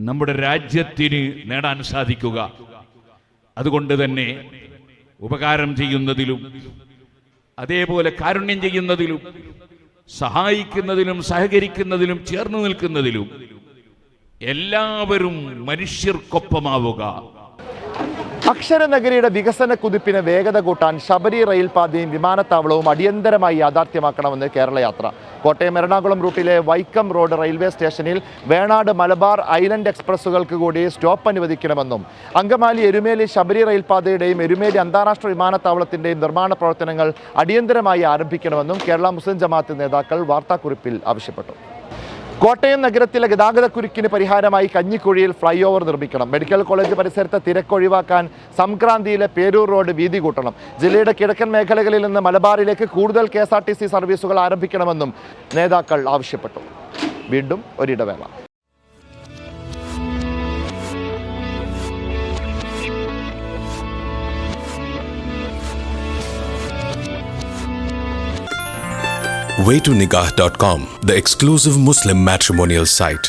നമ്മുടെ രാജ്യത്തിന് നേടാൻ സാധിക്കുക. അതുകൊണ്ട് തന്നെ ഉപകാരം ചെയ്യുന്നതിലും അതേപോലെ കാരുണ്യം ചെയ്യുന്നതിലും സഹായിക്കുന്നതിലും സഹകരിക്കുന്നതിലും ചേർന്ന് നിൽക്കുന്നതിലും എല്ലാവരും മനുഷ്യർക്കൊപ്പമാവുക. അക്ഷരനഗരിയുടെ വികസന കുതിപ്പിന് വേഗത കൂട്ടാൻ ശബരി റെയിൽപാതയും വിമാനത്താവളവും അടിയന്തരമായി യാഥാർത്ഥ്യമാക്കണമെന്ന് കേരള യാത്ര. കോട്ടയം എറണാകുളം റൂട്ടിലെ വൈക്കം റോഡ് റെയിൽവേ സ്റ്റേഷനിൽ വേണാട് മലബാർ ഐലൻഡ് എക്സ്പ്രസുകൾക്ക് കൂടി സ്റ്റോപ്പ് അനുവദിക്കണമെന്നും അങ്കമാലി എരുമേലി ശബരി റെയിൽപാതയുടെയും എരുമേലി അന്താരാഷ്ട്ര വിമാനത്താവളത്തിൻ്റെയും നിർമ്മാണ പ്രവർത്തനങ്ങൾ അടിയന്തരമായി ആരംഭിക്കണമെന്നും കേരള മുസ്ലിം ജമാഅത്ത് നേതാക്കൾ വാർത്താക്കുറിപ്പിൽ ആവശ്യപ്പെട്ടു. കോട്ടയം നഗരത്തിലെ ഗതാഗതക്കുരുക്കിന് പരിഹാരമായി കഞ്ഞിക്കുഴിയിൽ ഫ്ലൈ ഓവർ നിർമ്മിക്കണം. മെഡിക്കൽ കോളേജ് പരിസരത്ത് തിരക്കൊഴിവാക്കാൻ സംക്രാന്തിയിലെ പേരൂർ റോഡ് വീതി കൂട്ടണം. ജില്ലയുടെ കിഴക്കൻ മേഖലകളിൽ നിന്ന് മലബാറിലേക്ക് കൂടുതൽ KSRTC സർവീസുകൾ ആരംഭിക്കണമെന്നും നേതാക്കൾ ആവശ്യപ്പെട്ടു. വീണ്ടും ഒരിടവേള. waytonikah.com, the exclusive Muslim matrimonial site.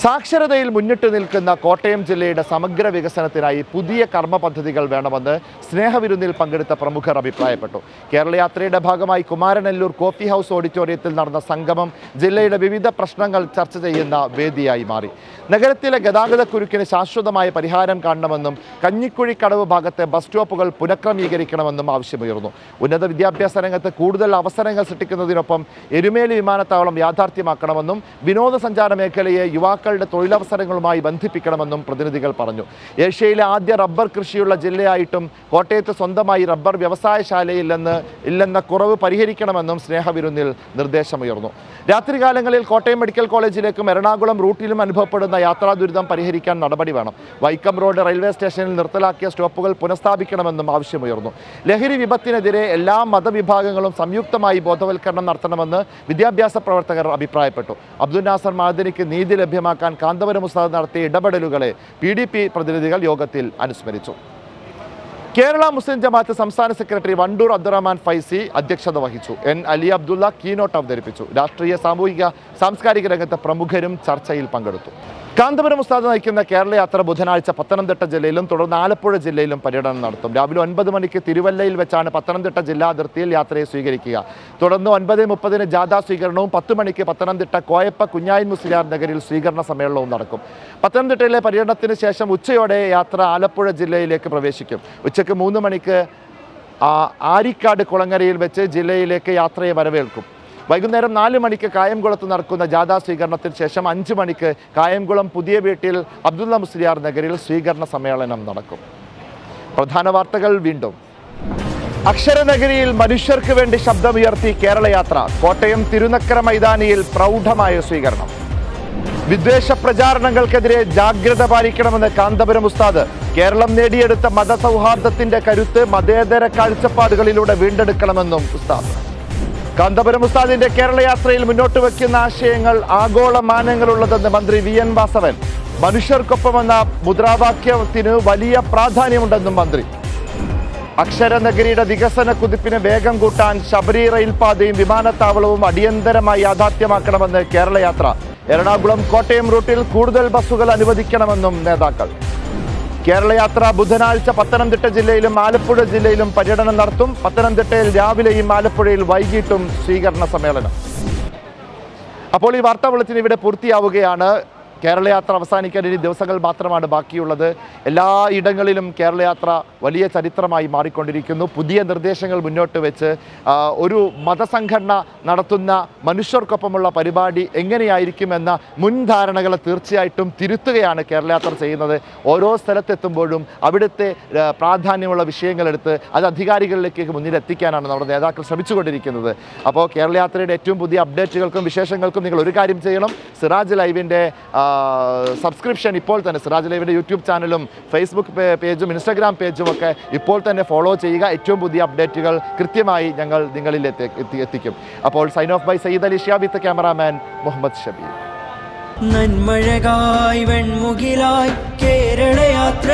സാക്ഷരതയിൽ മുന്നിട്ട് നിൽക്കുന്ന കോട്ടയം ജില്ലയുടെ സമഗ്ര വികസനത്തിനായി പുതിയ കർമ്മ പദ്ധതികൾ വേണമെന്ന് സ്നേഹവിരുന്നിൽ പങ്കെടുത്ത പ്രമുഖർ അഭിപ്രായപ്പെട്ടു. കേരളയാത്രയുടെ ഭാഗമായി കുമാരനെല്ലൂർ കോഫി ഹൗസ് ഓഡിറ്റോറിയത്തിൽ നടന്ന സംഗമം ജില്ലയുടെ വിവിധ പ്രശ്നങ്ങൾ ചർച്ച ചെയ്യുന്ന വേദിയായി മാറി. നഗരത്തിലെ ഗതാഗതക്കുരുക്കിന് ശാശ്വതമായ പരിഹാരം കാണണമെന്നും കഞ്ഞിക്കുഴിക്കടവ് ഭാഗത്തെ ബസ് സ്റ്റോപ്പുകൾ പുനഃക്രമീകരിക്കണമെന്നും ആവശ്യമുയർന്നു. ഉന്നത വിദ്യാഭ്യാസ രംഗത്ത് കൂടുതൽ അവസരങ്ങൾ സൃഷ്ടിക്കുന്നതിനൊപ്പം എരുമേലി വിമാനത്താവളം യാഥാർത്ഥ്യമാക്കണമെന്നും വിനോദസഞ്ചാര മേഖലയെ യുവാക്കളുടെ തൊഴിലവസരങ്ങളുമായി ബന്ധിപ്പിക്കണമെന്നും പ്രതിനിധികൾ പറഞ്ഞു. ഏഷ്യയിലെ ആദ്യ റബ്ബർ കൃഷിയുള്ള ജില്ലയായിട്ടും കോട്ടയത്ത് സ്വന്തമായി റബ്ബർ വ്യവസായശാലയില്ലെന്ന കുറവ് പരിഹരിക്കണമെന്നും സ്നേഹവിരുന്നിൽ നിർദ്ദേശമുയർന്നു. രാത്രികാലങ്ങളിൽ കോട്ടയം മെഡിക്കൽ കോളേജിലേക്കും എറണാകുളം റൂട്ടിലും അനുഭവപ്പെടുന്ന യാത്രാ ദുരിതം പരിഹരിക്കാൻ നടപടി വേണം. വൈക്കം റോഡ് റെയിൽവേ സ്റ്റേഷനിൽ നിർത്തലാക്കിയ സ്റ്റോപ്പുകൾ പുനഃസ്ഥാപിക്കണമെന്നും ആവശ്യമുയർന്നു. ലഹരി വിപത്തിനെതിരെ എല്ലാ മതവിഭാഗങ്ങളും സംയുക്തമായി ബോധവൽക്കരണം നടത്തണമെന്ന് വിദ്യാഭ്യാസ പ്രവർത്തകർ അഭിപ്രായപ്പെട്ടു. അബ്ദുൽ നാസർ മഅദനിക്ക് നീതി ലഭ്യമാക്കാൻ കാന്തപുരം ഉസ്താദ് നടത്തിയ ഇടപെടലുകളെ PDP പ്രതിനിധികൾ യോഗത്തിൽ അനുസ്മരിച്ചു. കേരള മുസ്ലിം ജമാഅത്ത് സംസ്ഥാന സെക്രട്ടറി വണ്ടൂർ അബ്ദുറഹ്മാൻ ഫൈസി അധ്യക്ഷത വഹിച്ചു. N. അലി അബ്ദുള്ള കീനോട്ട് അവതരിപ്പിച്ചു. രാഷ്ട്രീയ, സാമൂഹിക, സാംസ്കാരിക രംഗത്തെ പ്രമുഖരും ചർച്ചയിൽ പങ്കെടുത്തു. കാന്തപുരം ഉസ്താദ് നയിക്കുന്ന കേരള യാത്ര ബുധനാഴ്ച പത്തനംതിട്ട ജില്ലയിലും തുടർന്ന് ആലപ്പുഴ ജില്ലയിലും പര്യടനം നടത്തും. രാവിലെ 9 മണിക്ക് തിരുവല്ലയിൽ വെച്ചാണ് പത്തനംതിട്ട ജില്ലാ അതിർത്തിയിൽ യാത്രയെ സ്വീകരിക്കുക. തുടർന്ന് 9:30 ജാഥാ സ്വീകരണവും 10 മണിക്ക് പത്തനംതിട്ട കോയപ്പ കുഞ്ഞായി മുസ്ലിയാർ നഗരിൽ സ്വീകരണ സമ്മേളനവും നടക്കും. പത്തനംതിട്ടയിലെ പര്യടനത്തിന് ശേഷം ഉച്ചയോടെ യാത്ര ആലപ്പുഴ ജില്ലയിലേക്ക് പ്രവേശിക്കും. ഉച്ചയ്ക്ക് 3 മണിക്ക് ആരിക്കാട് കുളങ്ങരയിൽ വെച്ച് ജില്ലയിലേക്ക് യാത്രയെ വരവേൽക്കും. വൈകുന്നേരം 4 മണിക്ക് കായംകുളത്ത് നടക്കുന്ന ജാഥാ സ്വീകരണത്തിന് ശേഷം 5 മണിക്ക് കായംകുളം പുതിയ വീട്ടിൽ അബ്ദുള്ള മുസ്ലിയാർ നഗരിൽ സ്വീകരണ സമ്മേളനം നടക്കും. പ്രധാന വാർത്തകൾ വീണ്ടും. അക്ഷരനഗരിയിൽ മനുഷ്യർക്ക് വേണ്ടി ശബ്ദമുയർത്തി കേരള യാത്ര. കോട്ടയം തിരുനക്കര മൈതാനിയിൽ പ്രൗഢമായ സ്വീകരണം. വിദ്വേഷ പ്രചാരണങ്ങൾക്കെതിരെ ജാഗ്രത പാലിക്കണമെന്ന് കാന്തപുരം ഉസ്താദ്. കേരളം നേടിയെടുത്ത മതസൗഹാർദ്ദത്തിന്റെ കരുത്ത് മതേതര കാഴ്ചപ്പാടുകളിലൂടെ വീണ്ടെടുക്കണമെന്നും ഉസ്താദ്. കാന്തപുരം ഉസ്താദിന്റെ കേരള യാത്രയിൽ മുന്നോട്ട് വയ്ക്കുന്ന ആശയങ്ങൾ ആഗോള മാനങ്ങളുള്ളതെന്ന് മന്ത്രി VN വാസവൻ. മനുഷ്യർക്കൊപ്പമെന്ന മുദ്രാവാക്യത്തിന് വലിയ പ്രാധാന്യമുണ്ടെന്നും മന്ത്രി. അക്ഷരനഗരിയുടെ വികസന കുതിപ്പിന് വേഗം കൂട്ടാൻ ശബരി റെയിൽപാതയും വിമാനത്താവളവും അടിയന്തരമായി യാഥാർത്ഥ്യമാക്കണമെന്ന് കേരള യാത്ര. എറണാകുളം കോട്ടയം റൂട്ടിൽ കൂടുതൽ ബസ്സുകൾ അനുവദിക്കണമെന്നും നേതാക്കൾ. കേരള യാത്ര ബുധനാഴ്ച പത്തനംതിട്ട ജില്ലയിലും ആലപ്പുഴ ജില്ലയിലും പര്യടനം നടത്തും. പത്തനംതിട്ടയിൽ രാവിലെയും ആലപ്പുഴയിൽ വൈകിട്ടും സ്വീകരണ സമ്മേളനം. അപ്പോൾ ഈ വാർത്താ ബുള്ളറ്റിൻ ഇവിടെ പൂർത്തിയാവുകയാണ്. കേരള യാത്ര അവസാനിക്കാൻ ഇനി ദിവസങ്ങൾ മാത്രമാണ് ബാക്കിയുള്ളത്. എല്ലാ ഇടങ്ങളിലും കേരള യാത്ര വലിയ ചരിത്രമായി മാറിക്കൊണ്ടിരിക്കുന്നു. പുതിയ നിർദ്ദേശങ്ങൾ മുന്നോട്ട് വെച്ച് ഒരു മതസംഘടന നടത്തുന്ന മനുഷ്യർക്കൊപ്പമുള്ള പരിപാടി എങ്ങനെയായിരിക്കുമെന്ന മുൻധാരണകളെ തീർച്ചയായിട്ടും തിരുത്തുകയാണ് കേരള യാത്ര ചെയ്യുന്നത്. ഓരോ സ്ഥലത്തെത്തുമ്പോഴും അവിടുത്തെ പ്രാധാന്യമുള്ള വിഷയങ്ങളെടുത്ത് അത് അധികാരികളിലേക്ക് മുന്നിലെത്തിക്കാനാണ് നമ്മുടെ നേതാക്കൾ ശ്രമിച്ചുകൊണ്ടിരിക്കുന്നത്. അപ്പോൾ കേരള യാത്രയുടെ ഏറ്റവും പുതിയ അപ്ഡേറ്റുകൾക്കും വിശേഷങ്ങൾക്കും നിങ്ങൾ ഒരു കാര്യം ചെയ്യണം. സിറാജ് ലൈവിൻ്റെ സബ്സ്ക്രിപ്ഷൻ ഇപ്പോൾ തന്നെ സിറാജ് ലൈവിൻ്റെ യൂട്യൂബ് ചാനലും ഫേസ്ബുക്ക് പേജും ഇൻസ്റ്റാഗ്രാം പേജും ഒക്കെ ഇപ്പോൾ തന്നെ ഫോളോ ചെയ്യുക. ഏറ്റവും പുതിയ അപ്ഡേറ്റുകൾ കൃത്യമായി ഞങ്ങൾ നിങ്ങളിൽ എത്തിക്കും. അപ്പോൾ sign off by Syed Ali Shiyab, with cameraman Muhammad Shabeer. നന്മഴകായി വെൺമുകിലായി കേരള യാത്ര